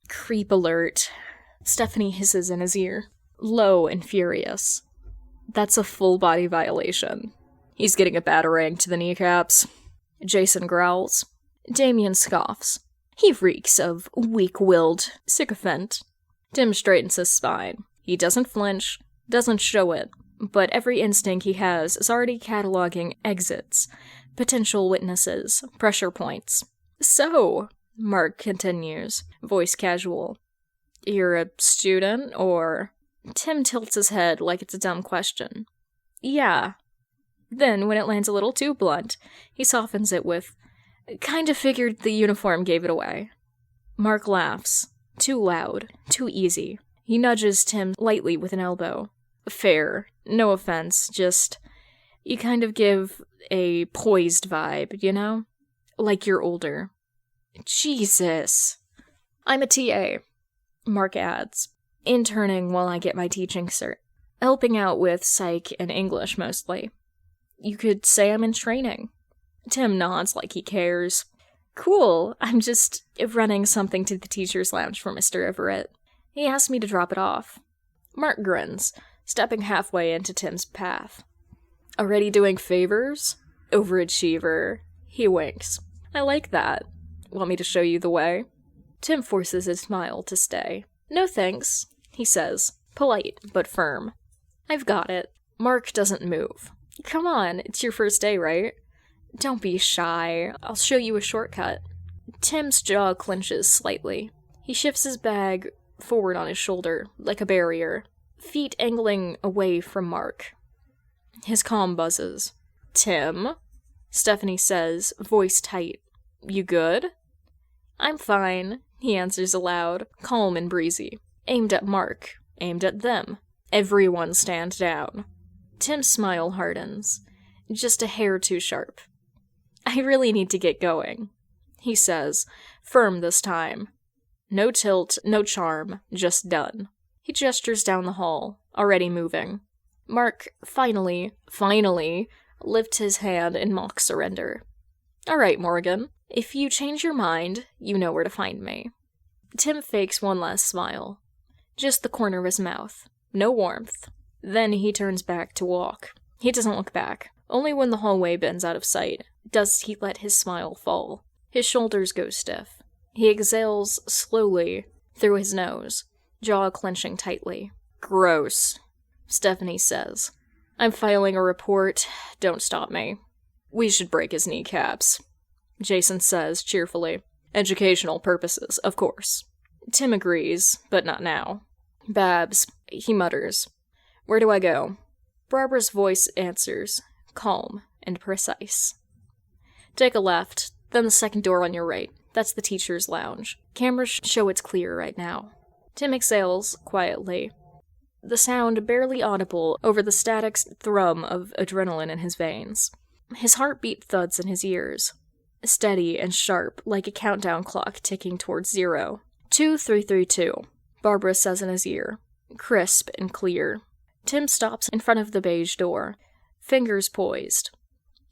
"Creep alert," Stephanie hisses in his ear, low and furious. "That's a full-body violation. He's getting a batarang to the kneecaps." Jason growls. Damien scoffs. He reeks of weak-willed sycophant. Tim straightens his spine. He doesn't flinch, doesn't show it, but every instinct he has is already cataloging exits, Potential witnesses. Pressure points. So, Mark continues, voice casual. You're a student, or... Tim tilts his head like it's a dumb question. Yeah. Then, when it lands a little too blunt, he softens it with, kind of figured the uniform gave it away. Mark laughs. Too loud. Too easy. He nudges Tim lightly with an elbow. Fair. No offense, just... You kind of give a poised vibe, you know? Like you're older. Jesus. I'm a TA, Mark adds. Interning while I get my teaching cert. Helping out with psych and English, mostly. You could say I'm in training. Tim nods like he cares. Cool, I'm just running something to the teacher's lounge for Mr. Everett. He asked me to drop it off. Mark grins, stepping halfway into Tim's path. Already doing favors? Overachiever. He winks. I like that. Want me to show you the way? Tim forces his smile to stay. No thanks, he says, polite but firm. I've got it. Mark doesn't move. Come on, it's your first day, right? Don't be shy. I'll show you a shortcut. Tim's jaw clenches slightly. He shifts his bag forward on his shoulder, like a barrier, feet angling away from Mark. His comm buzzes. Tim? Stephanie says, voice tight. You good? I'm fine, he answers aloud, calm and breezy. Aimed at Mark. Aimed at them. Everyone stand down. Tim's smile hardens. Just a hair too sharp. I really need to get going, he says, firm this time. No tilt, no charm, just done. He gestures down the hall, already moving. Mark finally, lifts his hand in mock surrender. All right, Morgan. If you change your mind, you know where to find me. Tim fakes one last smile. Just the corner of his mouth. No warmth. Then he turns back to walk. He doesn't look back. Only when the hallway bends out of sight does he let his smile fall. His shoulders go stiff. He exhales slowly through his nose, jaw clenching tightly. Gross, Stephanie says. I'm filing a report. Don't stop me. We should break his kneecaps, Jason says cheerfully. Educational purposes, of course. Tim agrees, but not now. Babs, he mutters. Where do I go? Barbara's voice answers, calm and precise. Take a left, then the second door on your right. That's the teacher's lounge. Cameras show it's clear right now. Tim exhales quietly, the sound barely audible over the static thrum of adrenaline in his veins. His heartbeat thuds in his ears, steady and sharp like a countdown clock ticking towards 0. 2332, Barbara says in his ear, crisp and clear. Tim stops in front of the beige door, fingers poised.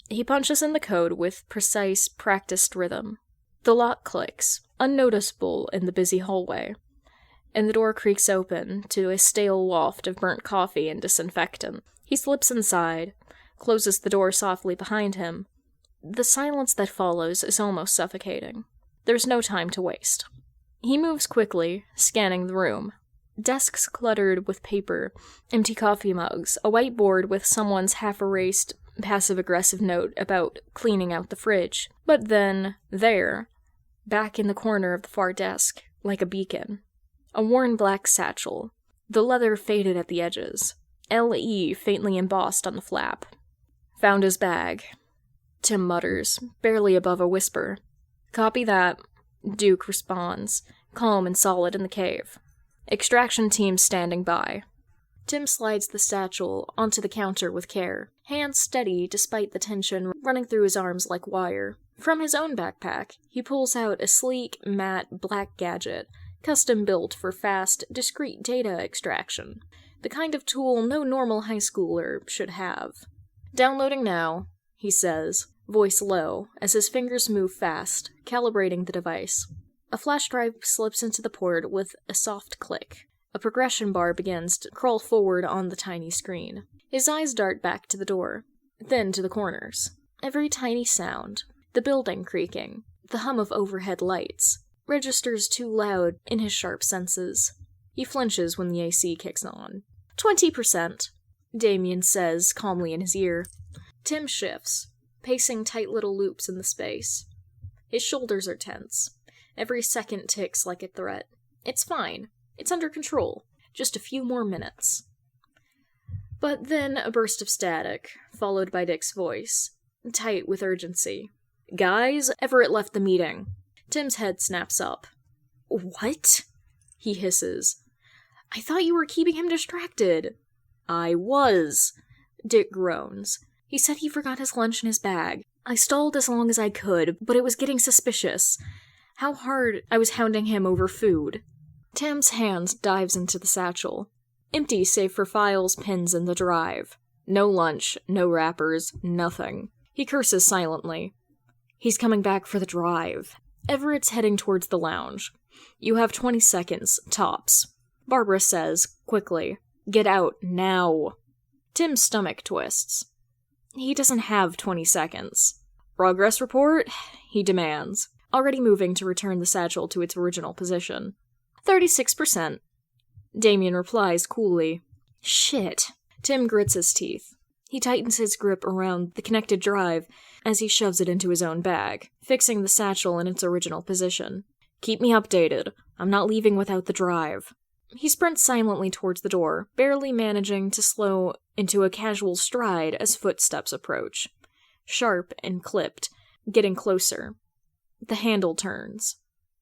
He punches in the code with precise, practiced rhythm. The lock clicks, unnoticeable in the busy hallway, and the door creaks open to a stale waft of burnt coffee and disinfectant. He slips inside, closes the door softly behind him. The silence that follows is almost suffocating. There's no time to waste. He moves quickly, scanning the room. Desks cluttered with paper, empty coffee mugs, a whiteboard with someone's half-erased, passive-aggressive note about cleaning out the fridge. But then, there, back in the corner of the far desk, like a beacon, a worn black satchel, the leather faded at the edges, L.E. faintly embossed on the flap. Found his bag. Tim mutters, barely above a whisper. Copy that. Duke responds, calm and solid in the cave. Extraction team standing by. Tim slides the satchel onto the counter with care, hands steady despite the tension running through his arms like wire. From his own backpack, he pulls out a sleek, matte, black gadget, custom-built for fast, discrete data extraction, the kind of tool no normal high schooler should have. Downloading now, he says, voice low, as his fingers move fast, calibrating the device. A flash drive slips into the port with a soft click. A progression bar begins to crawl forward on the tiny screen. His eyes dart back to the door, then to the corners. Every tiny sound, the building creaking, the hum of overhead lights, registers too loud in his sharp senses. He flinches when the AC kicks on. 20%, Damien says calmly in his ear. Tim shifts. pacing tight little loops in the space. His shoulders are tense. Every second ticks like a threat. It's fine. It's under control. Just a few more minutes. But then a burst of static, followed by Dick's voice, tight with urgency. "Guys, Everett left the meeting." Tim's head snaps up. "What?" he hisses. "I thought you were keeping him distracted." "I was," Dick groans. "He said he forgot his lunch in his bag. I stalled as long as I could, but it was getting suspicious. How hard I was hounding him over food." Tim's hand dives into the satchel. Empty save for files, pens, and the drive. No lunch, no wrappers, nothing. He curses silently. He's coming back for the drive. Everett's heading towards the lounge. "You have 20 seconds, tops." Barbara says, quickly, "Get out, now." Tim's stomach twists. He doesn't have 20 seconds. "Progress report?" he demands, already moving to return the satchel to its original position. 36%. Damien replies coolly. "Shit." Tim grits his teeth. He tightens his grip around the connected drive as he shoves it into his own bag, fixing the satchel in its original position. "Keep me updated. I'm not leaving without the drive." He sprints silently towards the door, barely managing to slow into a casual stride as footsteps approach. Sharp and clipped, getting closer. The handle turns.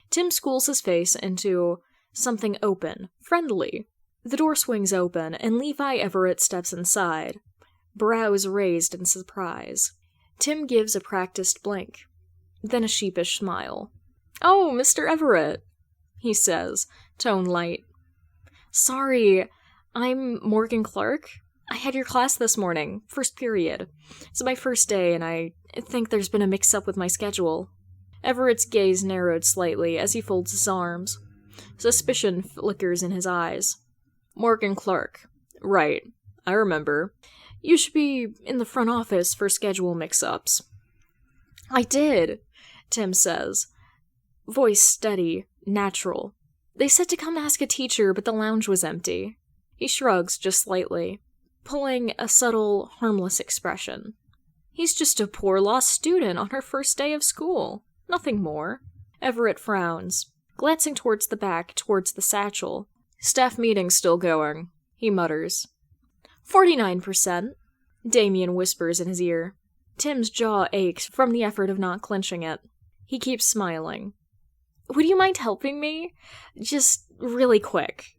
Tim schools his face into something open, friendly. The door swings open, and Levi Everett steps inside, brows raised in surprise. Tim gives a practiced blink, then a sheepish smile. "Oh, Mr. Everett," he says, tone light. "Sorry, I'm Morgan Clark. I had your class this morning, first period. It's my first day, and I think there's been a mix-up with my schedule." Everett's gaze narrowed slightly as he folds his arms. Suspicion flickers in his eyes. "Morgan Clark. Right. I remember. You should be in the front office for schedule mix-ups." "I did," Tim says. Voice steady, natural. "They said to come ask a teacher, but the lounge was empty." He shrugs just slightly, pulling a subtle, harmless expression. "He's just a poor lost student on her first day of school. Nothing more." Everett frowns, glancing towards the back, towards the satchel. "Staff meeting's still going," he mutters. 49%, Damien whispers in his ear. Tim's jaw aches from the effort of not clenching it. He keeps smiling. "Would you mind helping me? Just really quick."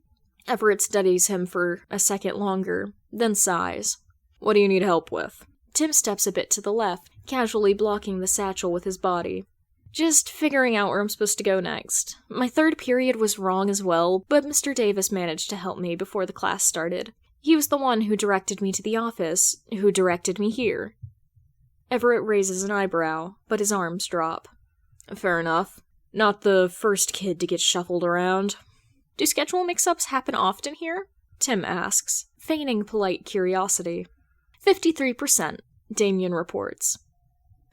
Everett studies him for a second longer, then sighs. "What do you need help with?" Tim steps a bit to the left, casually blocking the satchel with his body. "Just figuring out where I'm supposed to go next. My third period was wrong as well, but Mr. Davis managed to help me before the class started. He was the one who directed me to the office, who directed me here." Everett raises an eyebrow, but his arms drop. "Fair enough. Not the first kid to get shuffled around." "Do schedule mix-ups happen often here?" Tim asks, feigning polite curiosity. 53%, Damien reports.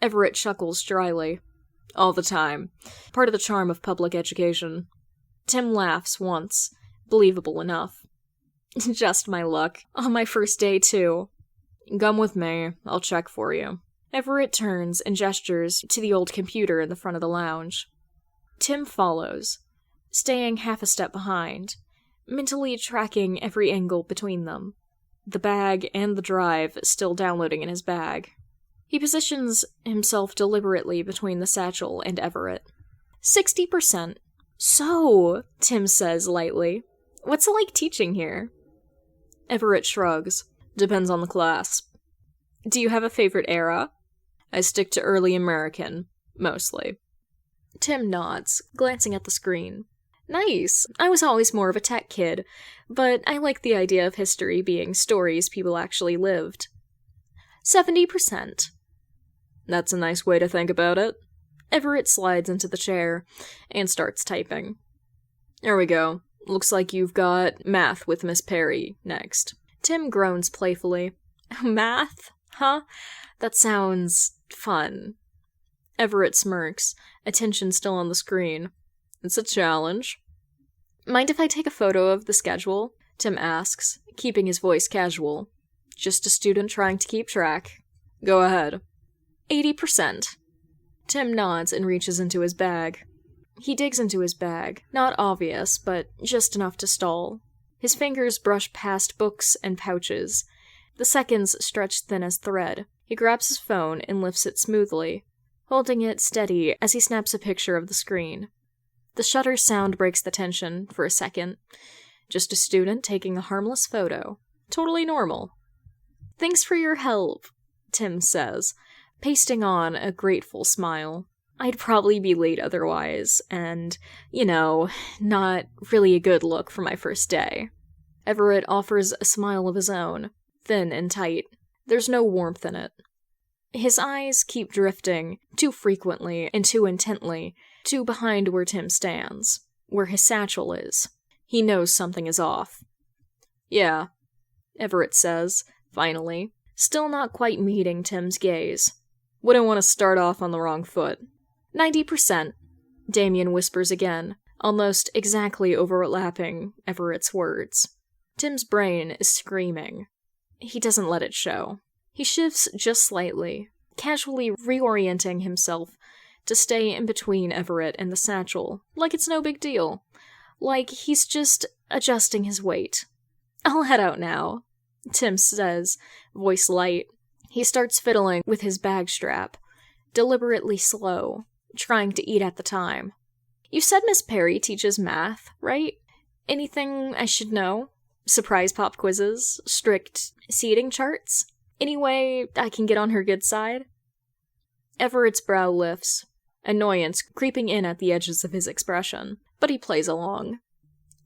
Everett chuckles dryly. "All the time. Part of the charm of public education." Tim laughs once, believable enough. "Just my luck. On my first day, too." "Come with me. I'll check for you." Everett turns and gestures to the old computer in the front of the lounge. Tim follows, staying half a step behind, mentally tracking every angle between them. The bag and the drive still downloading in his bag. He positions himself deliberately between the satchel and Everett. 60%. "So," Tim says lightly, "what's it like teaching here?" Everett shrugs. "Depends on the class." "Do you have a favorite era?" "I stick to early American, mostly." Tim nods, glancing at the screen. "Nice. I was always more of a tech kid, but I like the idea of history being stories people actually lived." 70%. "That's a nice way to think about it." Everett slides into the chair and starts typing. "There we go. Looks like you've got math with Miss Perry next." Tim groans playfully. "Math? Huh? That sounds fun." Everett smirks, attention still on the screen. "It's a challenge." "Mind if I take a photo of the schedule?" Tim asks, keeping his voice casual. "Just a student trying to keep track." "Go ahead." 80%. Tim nods and reaches into his bag. He digs into his bag, not obvious, but just enough to stall. His fingers brush past books and pouches. The seconds stretch thin as thread. He grabs his phone and lifts it smoothly, holding it steady as he snaps a picture of the screen. The shutter sound breaks the tension for a second. Just a student taking a harmless photo. Totally normal. "Thanks for your help," Tim says, pasting on a grateful smile. I'd probably be late otherwise, and, not really a good look for my first day. Everett offers a smile of his own, thin and tight. There's no warmth in it. His eyes keep drifting, too frequently and too intently, to behind where Tim stands, where his satchel is. He knows something is off. "Yeah," Everett says, finally, still not quite meeting Tim's gaze. "Wouldn't want to start off on the wrong foot." 90%, Damien whispers again, almost exactly overlapping Everett's words. Tim's brain is screaming. He doesn't let it show. He shifts just slightly, casually reorienting himself to stay in between Everett and the satchel, like it's no big deal. Like he's just adjusting his weight. "I'll head out now," Tim says, voice light. He starts fiddling with his bag strap, deliberately slow, trying to eat at the time. "You said Miss Perry teaches math, right? Anything I should know? Surprise pop quizzes? Strict seating charts? Any way I can get on her good side?" Everett's brow lifts, annoyance creeping in at the edges of his expression, but he plays along.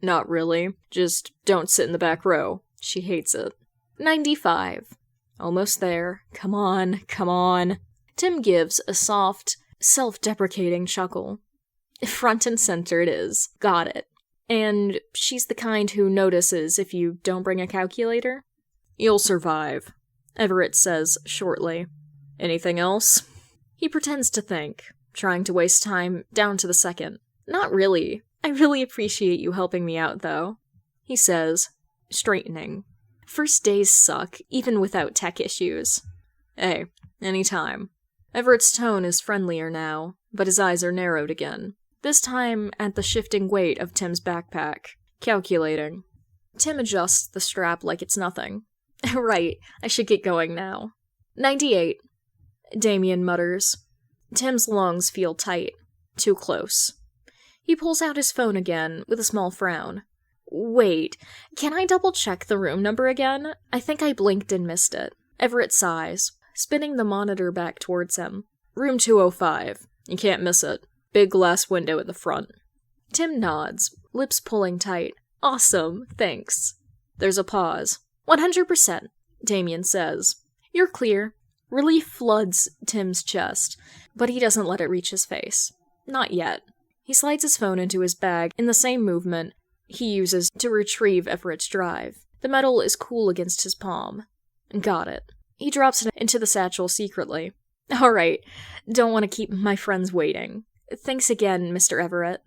"Not really. Just don't sit in the back row. She hates it." 95. Almost there. Come on, come on. Tim gives a soft, self-deprecating chuckle. Front and center it is. Got it. And she's the kind who notices if you don't bring a calculator? "You'll survive," Everett says shortly. "Anything else?" He pretends to think, trying to waste time down to the second. "Not really. I really appreciate you helping me out, though," he says, straightening. First days suck, even without tech issues. "Hey, anytime." Everett's tone is friendlier now, but his eyes are narrowed again. This time at the shifting weight of Tim's backpack, calculating. Tim adjusts the strap like it's nothing. "Right, I should get going now." 98. Damien mutters. Tim's lungs feel tight. Too close. He pulls out his phone again, with a small frown. "Wait, can I double-check the room number again? I think I blinked and missed it." Everett sighs, spinning the monitor back towards him. "Room 205. You can't miss it. Big glass window at the front." Tim nods, lips pulling tight. "Awesome, thanks." There's a pause. 100%, Damien says. "You're clear." Relief floods Tim's chest, but he doesn't let it reach his face. Not yet. He slides his phone into his bag in the same movement he uses to retrieve Everett's drive. The metal is cool against his palm. Got it. He drops it into the satchel secretly. "Alright, don't want to keep my friends waiting. Thanks again, Mr. Everett."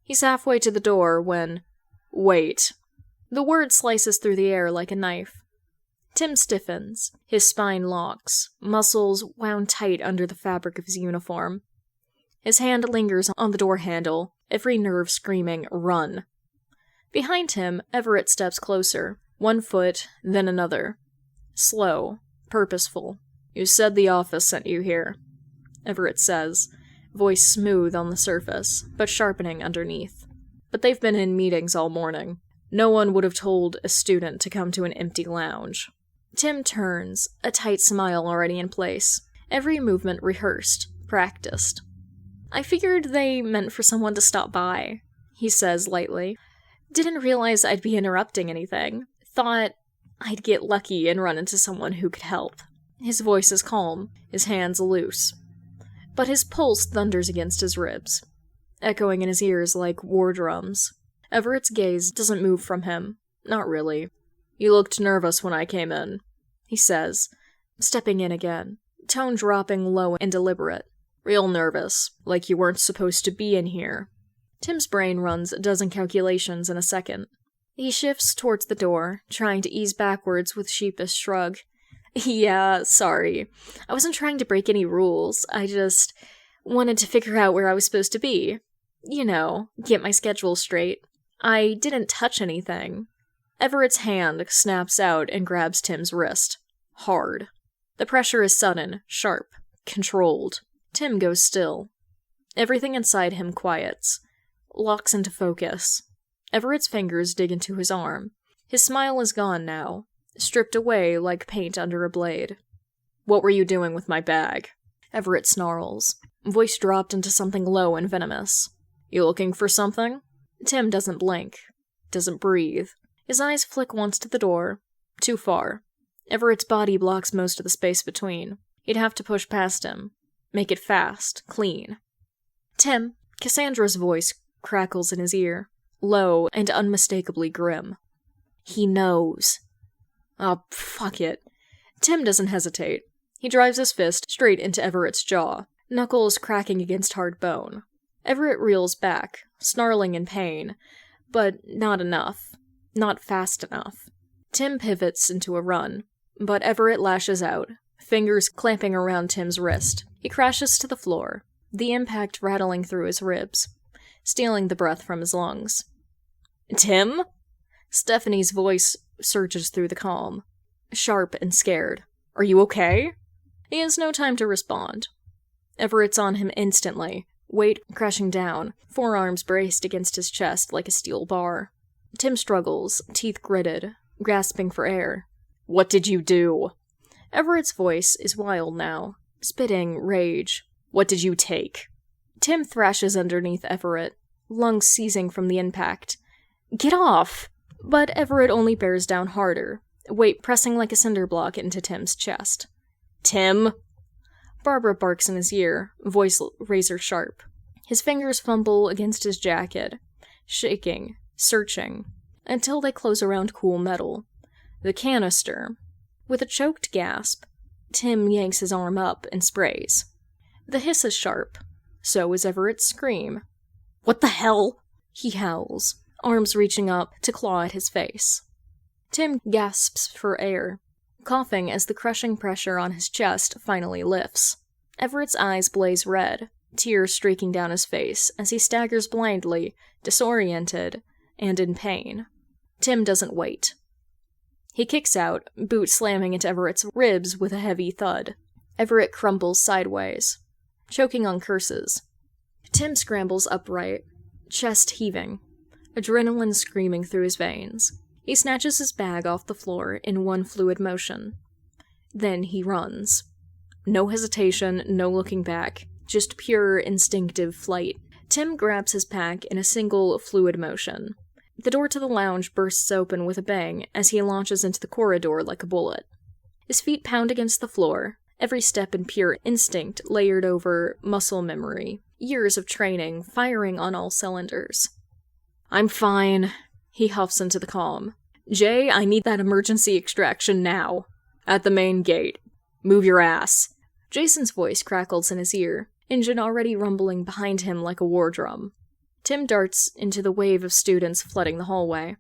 He's halfway to the door when... Wait. The word slices through the air like a knife. Tim stiffens, his spine locks, muscles wound tight under the fabric of his uniform. His hand lingers on the door handle, every nerve screaming, "Run!" Behind him, Everett steps closer, one foot, then another. Slow, purposeful. "You said the office sent you here," Everett says, voice smooth on the surface, but sharpening underneath. "But they've been in meetings all morning. No one would have told a student to come to an empty lounge." Tim turns, a tight smile already in place. Every movement rehearsed, practiced. "I figured they meant for someone to stop by," he says lightly. "Didn't realize I'd be interrupting anything. Thought I'd get lucky and run into someone who could help." His voice is calm, his hands loose. But his pulse thunders against his ribs, echoing in his ears like war drums. Everett's gaze doesn't move from him. Not really. "You looked nervous when I came in," he says, stepping in again, tone dropping low and deliberate. "Real nervous, like you weren't supposed to be in here." Tim's brain runs a dozen calculations in a second. He shifts towards the door, trying to ease backwards with sheepish shrug. Yeah, sorry. I wasn't trying to break any rules. I just wanted to figure out where I was supposed to be. You know, get my schedule straight. I didn't touch anything. Everett's hand snaps out and grabs Tim's wrist. Hard. The pressure is sudden, sharp, controlled. Tim goes still. Everything inside him quiets. Locks into focus. Everett's fingers dig into his arm. His smile is gone now, stripped away like paint under a blade. What were you doing with my bag? Everett snarls. Voice dropped into something low and venomous. You looking for something? Tim doesn't blink. Doesn't breathe. His eyes flick once to the door. Too far. Everett's body blocks most of the space between. He'd have to push past him. Make it fast, clean. Tim, Cassandra's voice crackles in his ear, low and unmistakably grim. He knows. Oh, fuck it. Tim doesn't hesitate. He drives his fist straight into Everett's jaw, knuckles cracking against hard bone. Everett reels back, snarling in pain, but not enough. Not fast enough. Tim pivots into a run, but Everett lashes out, fingers clamping around Tim's wrist. He crashes to the floor, the impact rattling through his ribs, stealing the breath from his lungs. Tim? Stephanie's voice surges through the calm, sharp and scared. Are you okay? He has no time to respond. Everett's on him instantly, weight crashing down, forearms braced against his chest like a steel bar. Tim struggles, teeth gritted, grasping for air. What did you do? Everett's voice is wild now, spitting rage. What did you take? Tim thrashes underneath Everett, lungs seizing from the impact. Get off! But Everett only bears down harder, weight pressing like a cinder block into Tim's chest. Tim? Barbara barks in his ear, voice razor sharp. His fingers fumble against his jacket, shaking, searching, until they close around cool metal. The canister. With a choked gasp, Tim yanks his arm up and sprays. The hiss is sharp. So is Everett's scream. What the hell? He howls, arms reaching up to claw at his face. Tim gasps for air, coughing as the crushing pressure on his chest finally lifts. Everett's eyes blaze red, tears streaking down his face as he staggers blindly, disoriented, and in pain. Tim doesn't wait. He kicks out, boot slamming into Everett's ribs with a heavy thud. Everett crumbles sideways, choking on curses. Tim scrambles upright, chest heaving, adrenaline screaming through his veins. He snatches his bag off the floor in one fluid motion. Then he runs. No hesitation, no looking back, just pure instinctive flight. Tim grabs his pack in a single fluid motion. The door to the lounge bursts open with a bang as he launches into the corridor like a bullet. His feet pound against the floor, every step in pure instinct layered over muscle memory, years of training firing on all cylinders. I'm fine, he huffs into the calm. Jay, I need that emergency extraction now. At the main gate. Move your ass. Jason's voice crackles in his ear, engine already rumbling behind him like a war drum. Tim darts into the wave of students flooding the hallway,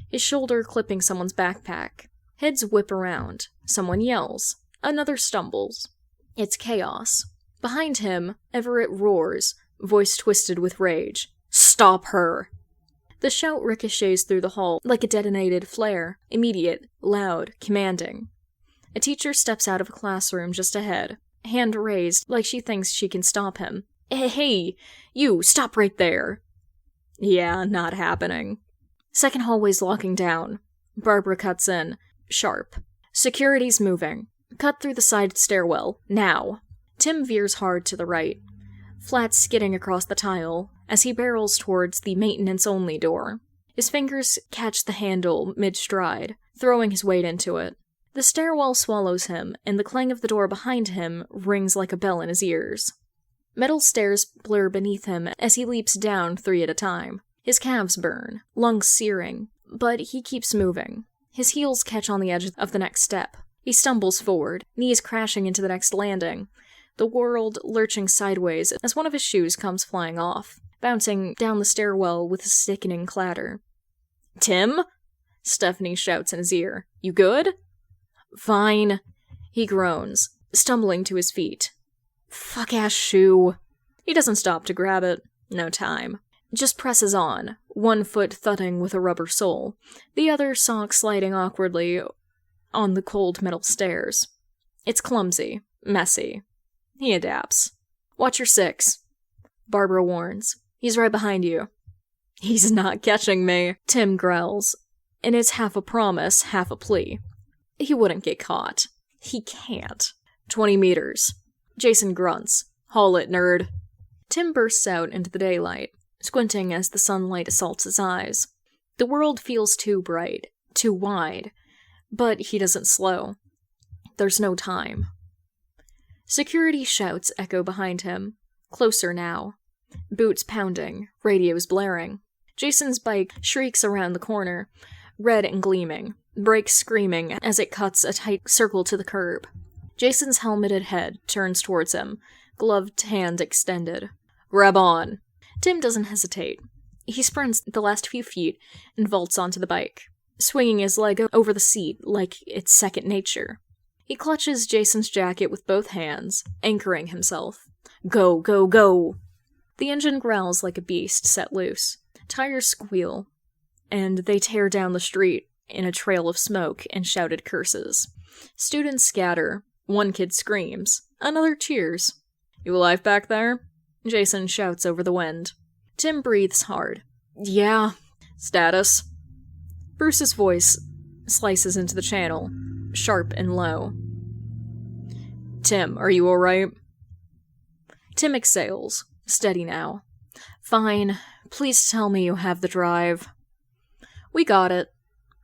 his shoulder clipping someone's backpack. Heads whip around. Someone yells. Another stumbles. It's chaos. Behind him, Everett roars, voice twisted with rage. Stop her! The shout ricochets through the hall like a detonated flare, immediate, loud, commanding. A teacher steps out of a classroom just ahead, hand raised like she thinks she can stop him. Hey, you, stop right there! Yeah, not happening. Second hallway's locking down. Barbara cuts in, sharp. Security's moving. Cut through the side stairwell, now. Tim veers hard to the right, flat skidding across the tile as he barrels towards the maintenance-only door. His fingers catch the handle mid-stride, throwing his weight into it. The stairwell swallows him, and the clang of the door behind him rings like a bell in his ears. Metal stairs blur beneath him as he leaps down 3 at a time. His calves burn, lungs searing, but he keeps moving. His heels catch on the edge of the next step. He stumbles forward, knees crashing into the next landing, the world lurching sideways as one of his shoes comes flying off, bouncing down the stairwell with a sickening clatter. Tim? Stephanie shouts in his ear. You good? Fine. He groans, stumbling to his feet. Fuck-ass shoe. He doesn't stop to grab it. No time. Just presses on, one foot thudding with a rubber sole, the other sock sliding awkwardly on the cold metal stairs. It's clumsy, messy. He adapts. Watch your six, Barbara warns. He's right behind you. He's not catching me, Tim growls, and it's half a promise, half a plea. He wouldn't get caught. He can't. 20 meters. Jason grunts. Haul it, nerd. Tim bursts out into the daylight, squinting as the sunlight assaults his eyes. The world feels too bright, too wide, but he doesn't slow. There's no time. Security shouts echo behind him, closer now. Boots pounding, radios blaring. Jason's bike shrieks around the corner, red and gleaming, brakes screaming as it cuts a tight circle to the curb. Jason's helmeted head turns towards him, gloved hand extended. Grab on. Tim doesn't hesitate. He sprints the last few feet and vaults onto the bike, swinging his leg over the seat like it's second nature. He clutches Jason's jacket with both hands, anchoring himself. Go, go, go! The engine growls like a beast set loose. Tires squeal, and they tear down the street in a trail of smoke and shouted curses. Students scatter. One kid screams. Another cheers. You alive back there? Jason shouts over the wind. Tim breathes hard. Yeah. Status? Bruce's voice slices into the channel, sharp and low. Tim, are you alright? Tim exhales. Steady now. Fine. Please tell me you have the drive. We got it,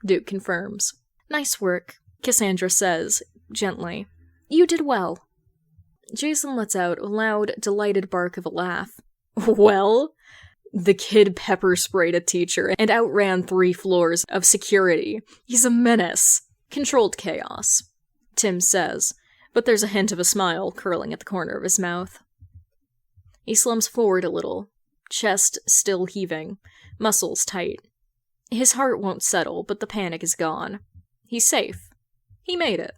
Duke confirms. Nice work, Cassandra says, gently. You did well. Jason lets out a loud, delighted bark of a laugh. Well? The kid pepper-sprayed a teacher and outran 3 floors of security. He's a menace. Controlled chaos, Tim says, but there's a hint of a smile curling at the corner of his mouth. He slumps forward a little, chest still heaving, muscles tight. His heart won't settle, but the panic is gone. He's safe. He made it.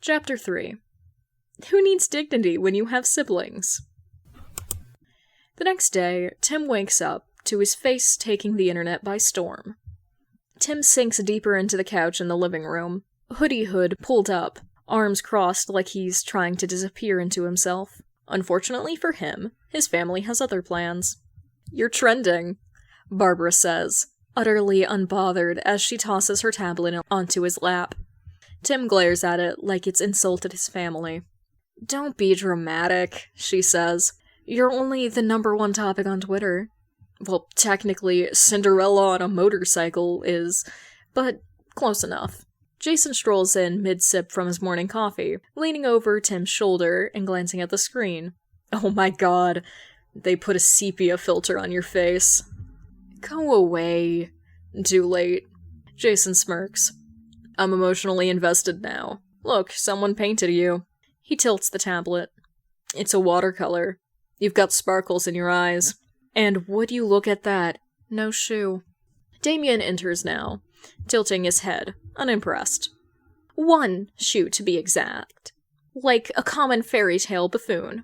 Chapter 3. Who needs dignity when you have siblings? The next day, Tim wakes up to his face taking the internet by storm. Tim sinks deeper into the couch in the living room, hoodie hood pulled up, arms crossed like he's trying to disappear into himself. Unfortunately for him, his family has other plans. You're trending, Barbara says, utterly unbothered as she tosses her tablet onto his lap. Tim glares at it like it's insulted his family. Don't be dramatic, she says. You're only the #1 topic on Twitter. Well, technically, Cinderella on a motorcycle is, but close enough. Jason strolls in mid-sip from his morning coffee, leaning over Tim's shoulder and glancing at the screen. Oh my god, they put a sepia filter on your face. Go away. Too late. Jason smirks. I'm emotionally invested now. Look, someone painted you. He tilts the tablet. It's a watercolor. You've got sparkles in your eyes. And would you look at that? No shoe. Damien enters now, tilting his head, unimpressed. 1 shoe to be exact. Like a common fairy tale buffoon.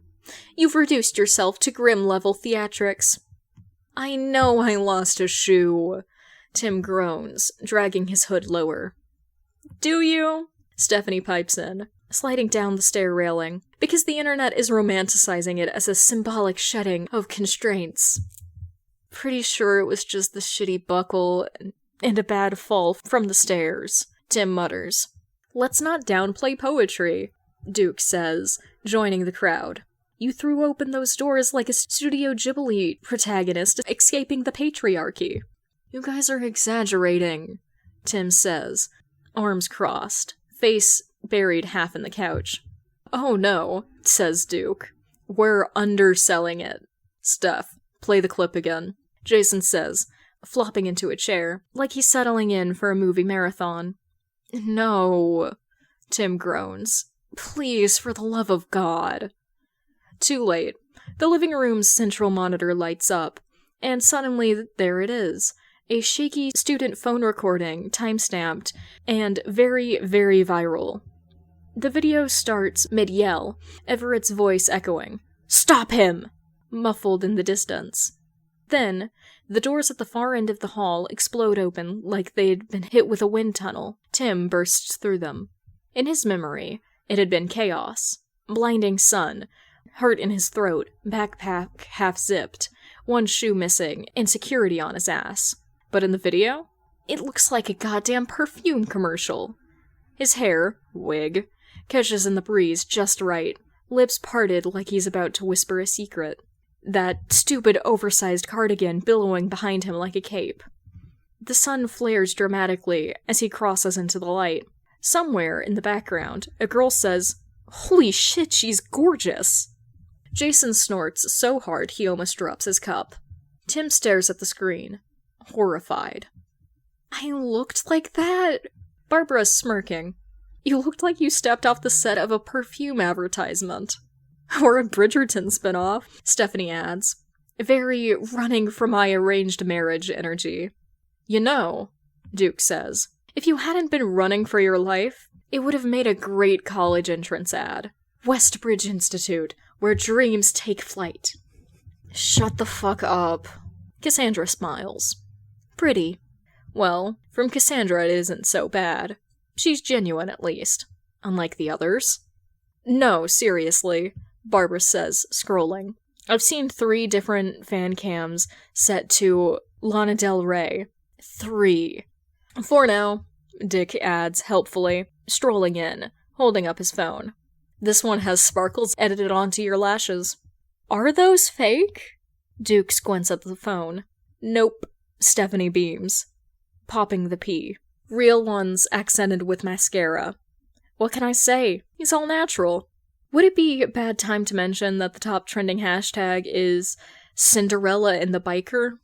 You've reduced yourself to grim-level theatrics. I know I lost a shoe, Tim groans, dragging his hood lower. Do you? Stephanie pipes in, sliding down the stair railing, because the internet is romanticizing it as a symbolic shedding of constraints. Pretty sure it was just the shitty buckle and a bad fall from the stairs, Tim mutters. Let's not downplay poetry, Duke says, joining the crowd. You threw open those doors like a Studio Ghibli protagonist escaping the patriarchy. You guys are exaggerating, Tim says, arms crossed, face buried half in the couch. Oh no, says Duke. We're underselling it. Steph, play the clip again, Jason says, flopping into a chair, like he's settling in for a movie marathon. No, Tim groans. Please, for the love of God. Too late. The living room's central monitor lights up, and suddenly there it is. A shaky student phone recording, time-stamped, and very, very viral. The video starts mid-yell, Everett's voice echoing, "Stop him!" muffled in the distance. Then, the doors at the far end of the hall explode open like they'd been hit with a wind tunnel. Tim bursts through them. In his memory, it had been chaos. Blinding sun, hurt in his throat, backpack half-zipped, one shoe missing, and security on his ass. But in the video, it looks like a goddamn perfume commercial. His hair, wig, catches in the breeze just right, lips parted like he's about to whisper a secret. That stupid oversized cardigan billowing behind him like a cape. The sun flares dramatically as he crosses into the light. Somewhere in the background, a girl says, "Holy shit, she's gorgeous!" Jason snorts so hard he almost drops his cup. Tim stares at the screen, horrified. "I looked like that?" Barbara's smirking. "You looked like you stepped off the set of a perfume advertisement." "Or a Bridgerton spinoff," Stephanie adds. Very running from my arranged marriage energy. "You know," Duke says, "if you hadn't been running for your life, it would have made a great college entrance ad. Westbridge Institute, where dreams take flight." "Shut the fuck up." Cassandra smiles. "Pretty. Well, from Cassandra it isn't so bad. She's genuine, at least. Unlike the others." "No, seriously," Barbara says, scrolling. "I've seen 3 different fan cams set to Lana Del Rey. 3. "For now," Dick adds helpfully, strolling in, holding up his phone. "This one has sparkles edited onto your lashes." "Are those fake?" Duke squints at the phone. "Nope," Stephanie beams, popping the P. "Real ones accented with mascara. What can I say? He's all natural." Would it be a bad time to mention that the top trending hashtag is Cinderella in the biker?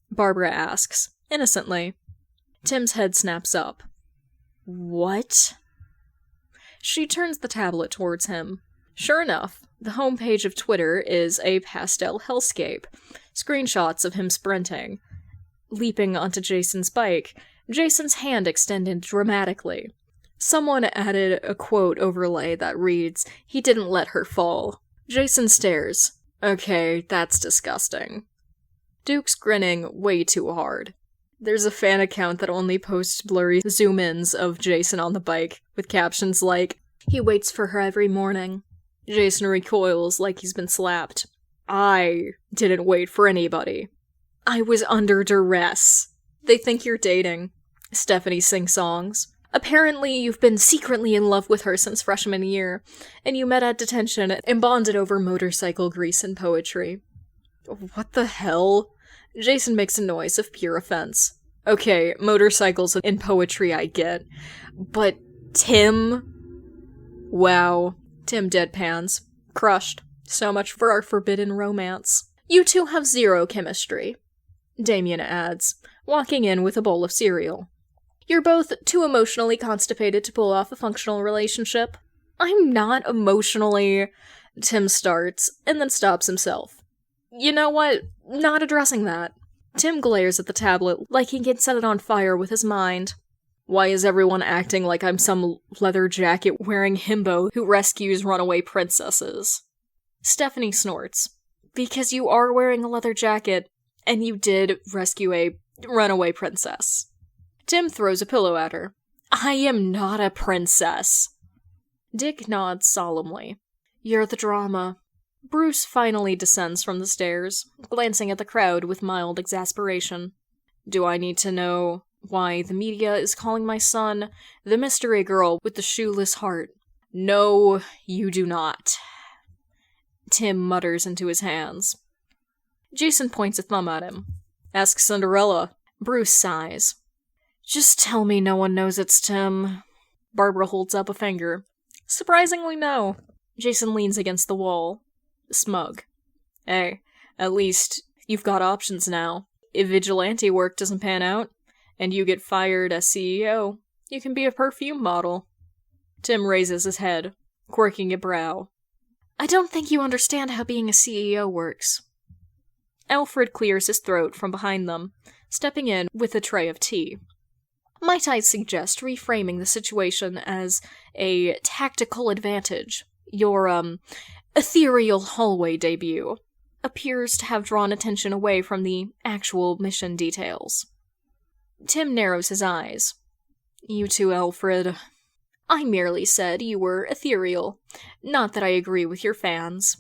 Barbara asks, innocently. Tim's head snaps up. "What?" She turns the tablet towards him. Sure enough, the homepage of Twitter is a pastel hellscape. Screenshots of him sprinting. Leaping onto Jason's bike, Jason's hand extended dramatically. Someone added a quote overlay that reads, "He didn't let her fall." Jason stares. Okay, that's disgusting. Duke's grinning way too hard. There's a fan account that only posts blurry zoom-ins of Jason on the bike, with captions like, "He waits for her every morning." Jason recoils like he's been slapped. "I didn't wait for anybody. I was under duress." "They think you're dating," Stephanie sing-songs. "Apparently you've been secretly in love with her since freshman year, and you met at detention and bonded over motorcycle grease and poetry." What the hell? Jason makes a noise of pure offense. Okay, motorcycles and poetry I get. But Tim? Wow. Tim deadpans. Crushed. So much for our forbidden romance. "You two have zero chemistry," Damien adds, walking in with a bowl of cereal. "You're both too emotionally constipated to pull off a functional relationship." "I'm not emotionally..." Tim starts, and then stops himself. "You know what? Not addressing that." Tim glares at the tablet like he can set it on fire with his mind. "Why is everyone acting like I'm some leather jacket wearing himbo who rescues runaway princesses?" Stephanie snorts. "Because you are wearing a leather jacket, and you did rescue a runaway princess." Tim throws a pillow at her. "I am not a princess." Dick nods solemnly. "You're the drama." Bruce finally descends from the stairs, glancing at the crowd with mild exasperation. "Do I need to know why the media is calling my son the mystery girl with the shoeless heart?" "No, you do not," Tim mutters into his hands. Jason points a thumb at him. "Ask Cinderella." Bruce sighs. "Just tell me no one knows it's Tim." Barbara holds up a finger. "Surprisingly, no." Jason leans against the wall. Smug. "Hey, at least you've got options now. If vigilante work doesn't pan out, and you get fired as CEO, you can be a perfume model." Tim raises his head, quirking a brow. "I don't think you understand how being a CEO works." Alfred clears his throat from behind them, stepping in with a tray of tea. Might I suggest reframing the situation as a tactical advantage? Your, ethereal hallway debut appears to have drawn attention away from the actual mission details. Tim narrows his eyes. You too, Alfred. I merely said you were ethereal. Not that I agree with your fans.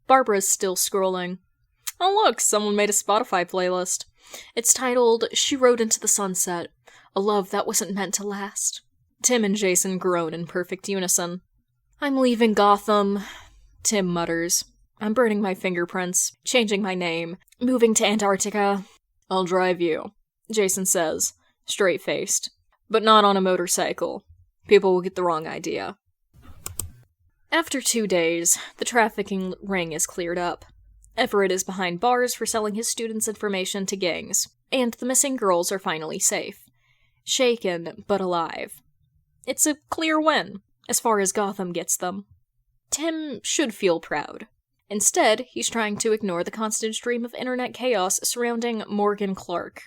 Barbara's still scrolling. Oh look, someone made a Spotify playlist. It's titled, She Rode Into the Sunset, a love that wasn't meant to last. Tim and Jason groan in perfect unison. I'm leaving Gotham, Tim mutters. I'm burning my fingerprints, changing my name, moving to Antarctica. I'll drive you, Jason says, straight-faced. But not on a motorcycle. People will get the wrong idea. After 2 days, the trafficking ring is cleared up. Everett is behind bars for selling his students' information to gangs, and the missing girls are finally safe. Shaken, but alive. It's a clear win, as far as Gotham gets them. Tim should feel proud. Instead, he's trying to ignore the constant stream of internet chaos surrounding Morgan Clark.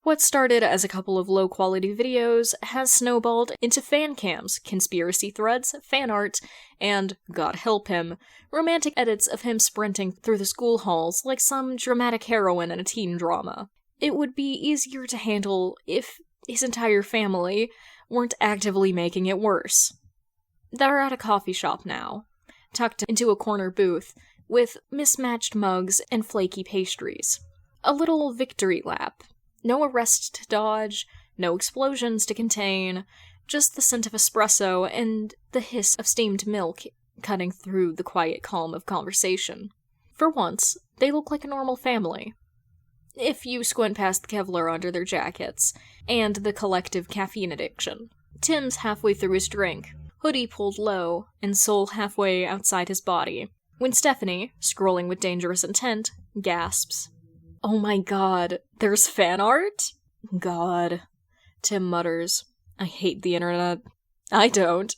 What started as a couple of low-quality videos has snowballed into fan cams, conspiracy threads, fan art, and, God help him, romantic edits of him sprinting through the school halls like some dramatic heroine in a teen drama. It would be easier to handle if his entire family weren't actively making it worse. They're at a coffee shop now, tucked into a corner booth, with mismatched mugs and flaky pastries. A little victory lap. No arrests to dodge, no explosions to contain, just the scent of espresso and the hiss of steamed milk cutting through the quiet calm of conversation. For once, they look like a normal family. If you squint past the Kevlar under their jackets, and the collective caffeine addiction. Tim's halfway through his drink, hoodie pulled low, and soul halfway outside his body, when Stephanie, scrolling with dangerous intent, gasps. Oh my god, there's fan art? God. Tim mutters. I hate the internet. I don't.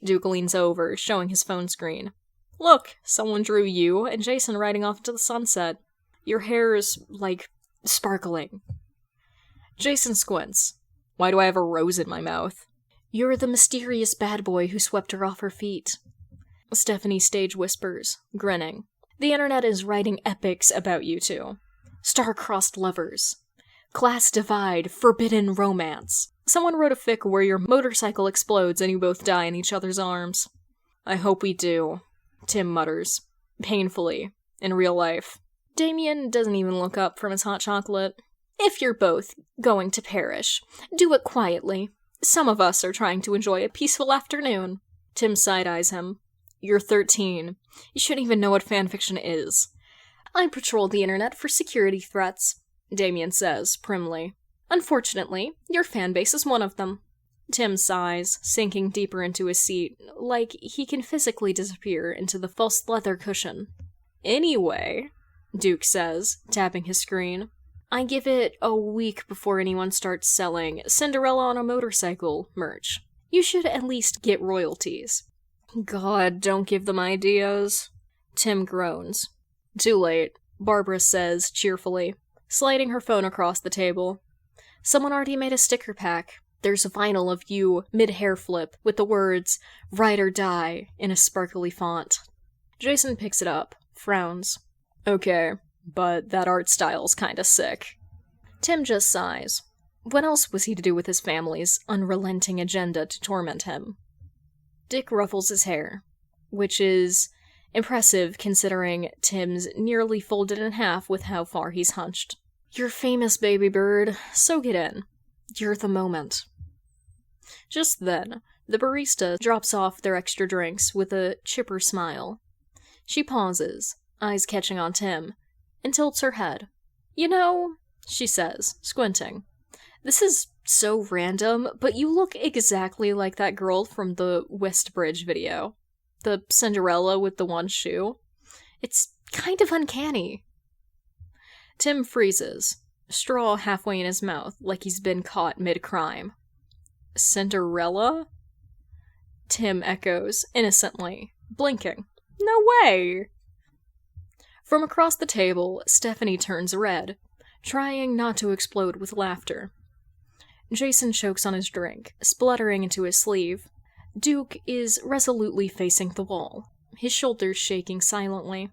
Duke leans over, showing his phone screen. Look, someone drew you and Jason riding off into the sunset. Your hair is, sparkling. Jason squints. Why do I have a rose in my mouth? You're the mysterious bad boy who swept her off her feet. Stephanie stage whispers, grinning. The internet is writing epics about you two. Star-crossed lovers. Class divide, forbidden romance. Someone wrote a fic where your motorcycle explodes and you both die in each other's arms. I hope we do, Tim mutters. Painfully. In real life. Damien doesn't even look up from his hot chocolate. If you're both going to perish, do it quietly. Some of us are trying to enjoy a peaceful afternoon. Tim side-eyes him. You're 13. You shouldn't even know what fanfiction is. I patrol the internet for security threats, Damien says, primly. Unfortunately, your fanbase is one of them. Tim sighs, sinking deeper into his seat, like he can physically disappear into the false leather cushion. Anyway, Duke says, tapping his screen, I give it a week before anyone starts selling Cinderella on a motorcycle merch. You should at least get royalties. God, don't give them ideas. Tim groans. Too late, Barbara says cheerfully, sliding her phone across the table. Someone already made a sticker pack. There's a vinyl of you mid-hair flip with the words, Ride or Die, in a sparkly font. Jason picks it up, frowns. Okay, but that art style's kinda sick. Tim just sighs. What else was he to do with his family's unrelenting agenda to torment him? Dick ruffles his hair, which is impressive considering Tim's nearly folded in half with how far he's hunched. You're famous, baby bird. Soak it in. You're the moment. Just then, the barista drops off their extra drinks with a chipper smile. She pauses, eyes catching on Tim, and tilts her head. You know, she says, squinting. This is so random, but you look exactly like that girl from the Westbridge video. The Cinderella with the one shoe. It's kind of uncanny. Tim freezes, straw halfway in his mouth, like he's been caught mid-crime. Cinderella? Tim echoes, innocently, blinking. No way! From across the table, Stephanie turns red, trying not to explode with laughter. Jason chokes on his drink, spluttering into his sleeve. Duke is resolutely facing the wall, his shoulders shaking silently.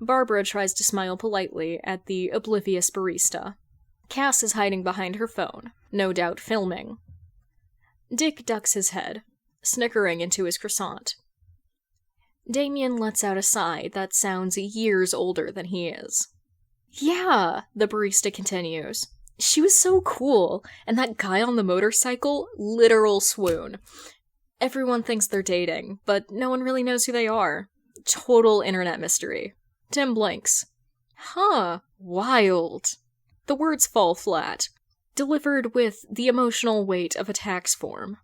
Barbara tries to smile politely at the oblivious barista. Cass is hiding behind her phone, no doubt filming. Dick ducks his head, snickering into his croissant. Damien lets out a sigh that sounds years older than he is. Yeah, the barista continues. She was so cool, and that guy on the motorcycle, literal swoon. Everyone thinks they're dating, but no one really knows who they are. Total internet mystery. Tim blinks. Huh, wild. The words fall flat, delivered with the emotional weight of a tax form.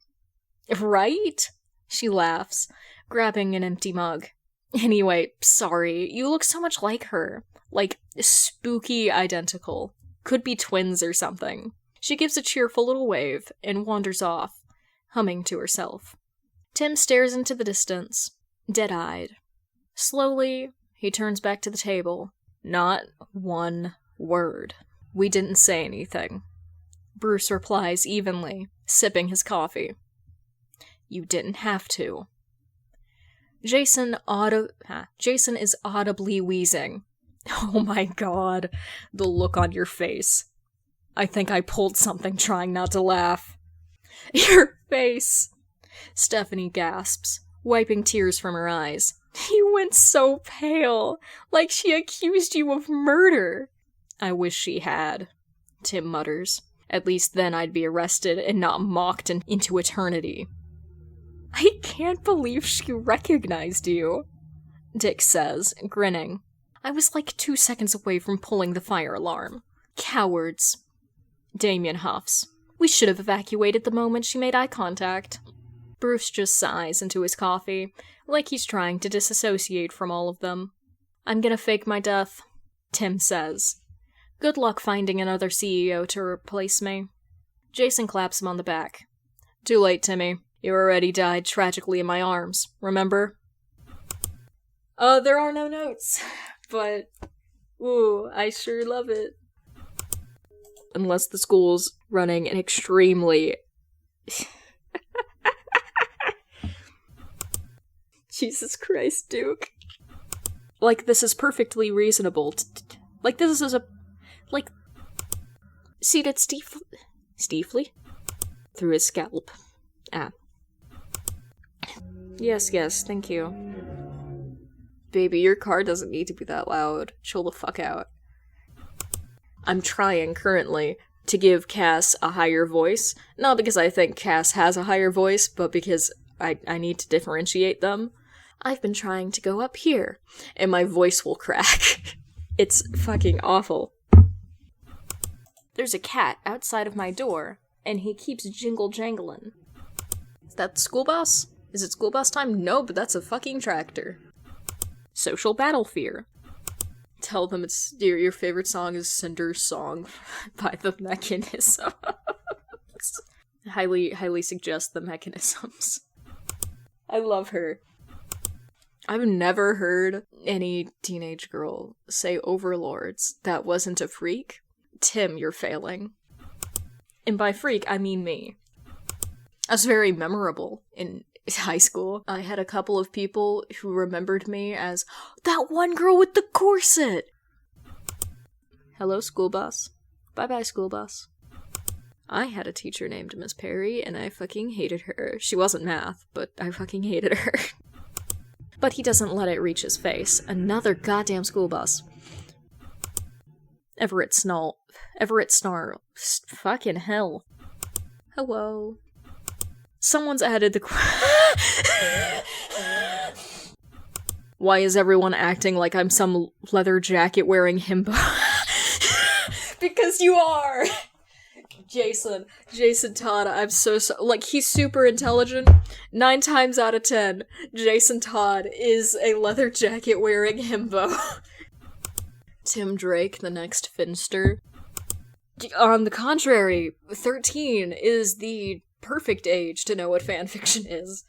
Right? She laughs, grabbing an empty mug. Anyway, sorry, you look so much like her. Like, spooky identical. Could be twins or something. She gives a cheerful little wave and wanders off, humming to herself. Tim stares into the distance, dead-eyed. Slowly, he turns back to the table. Not one word. We didn't say anything. Bruce replies evenly, sipping his coffee. You didn't have to. Jason is audibly wheezing. Oh my god, the look on your face. I think I pulled something trying not to laugh. Your face! Stephanie gasps, wiping tears from her eyes. You went so pale, like she accused you of murder. I wish she had, Tim mutters. At least then I'd be arrested and not mocked into eternity. I can't believe she recognized you, Dick says, grinning. I was like 2 seconds away from pulling the fire alarm. Cowards. Damien huffs. We should have evacuated the moment she made eye contact. Bruce just sighs into his coffee, like he's trying to disassociate from all of them. I'm gonna fake my death, Tim says. Good luck finding another CEO to replace me. Jason claps him on the back. Too late, Timmy. You already died tragically in my arms, remember? There are no notes, but, ooh, I sure love it. Unless the school's running an extremely... Jesus Christ, Duke. Like, this is perfectly reasonable. Like, this is a... Like... Seated Steefly? Through his scalp. Ah. Yes, thank you. Baby, your car doesn't need to be that loud. Chill the fuck out. I'm trying, currently, to give Cass a higher voice. Not because I think Cass has a higher voice, but because I need to differentiate them. I've been trying to go up here, and my voice will crack. It's fucking awful. There's a cat outside of my door, and he keeps jingle-jangling. Is that the school bus? Is it school bus time? No, but that's a fucking tractor. Social battle fear. Tell them it's your favorite song is Cinder's Song by the Mechanisms. highly suggest the Mechanisms. I love her. I've never heard any teenage girl say overlords that wasn't a freak. Tim, you're failing. And by freak, I mean me. I was very memorable in high school. I had a couple of people who remembered me as that one girl with the corset. Hello, school bus. Bye-bye, school bus. I had a teacher named Miss Perry, and I fucking hated her. She wasn't math, but I fucking hated her. But he doesn't let it reach his face. Another goddamn school bus. Everett snarl. Fucking hell. Hello. Someone's added the Why is everyone acting like I'm some leather jacket wearing himbo? Because you are! Jason Todd, I'm so like, he's super intelligent. 9 times out of 10, Jason Todd is a leather jacket wearing himbo. Tim Drake, the next Finster. On the contrary, 13 is the perfect age to know what fanfiction is.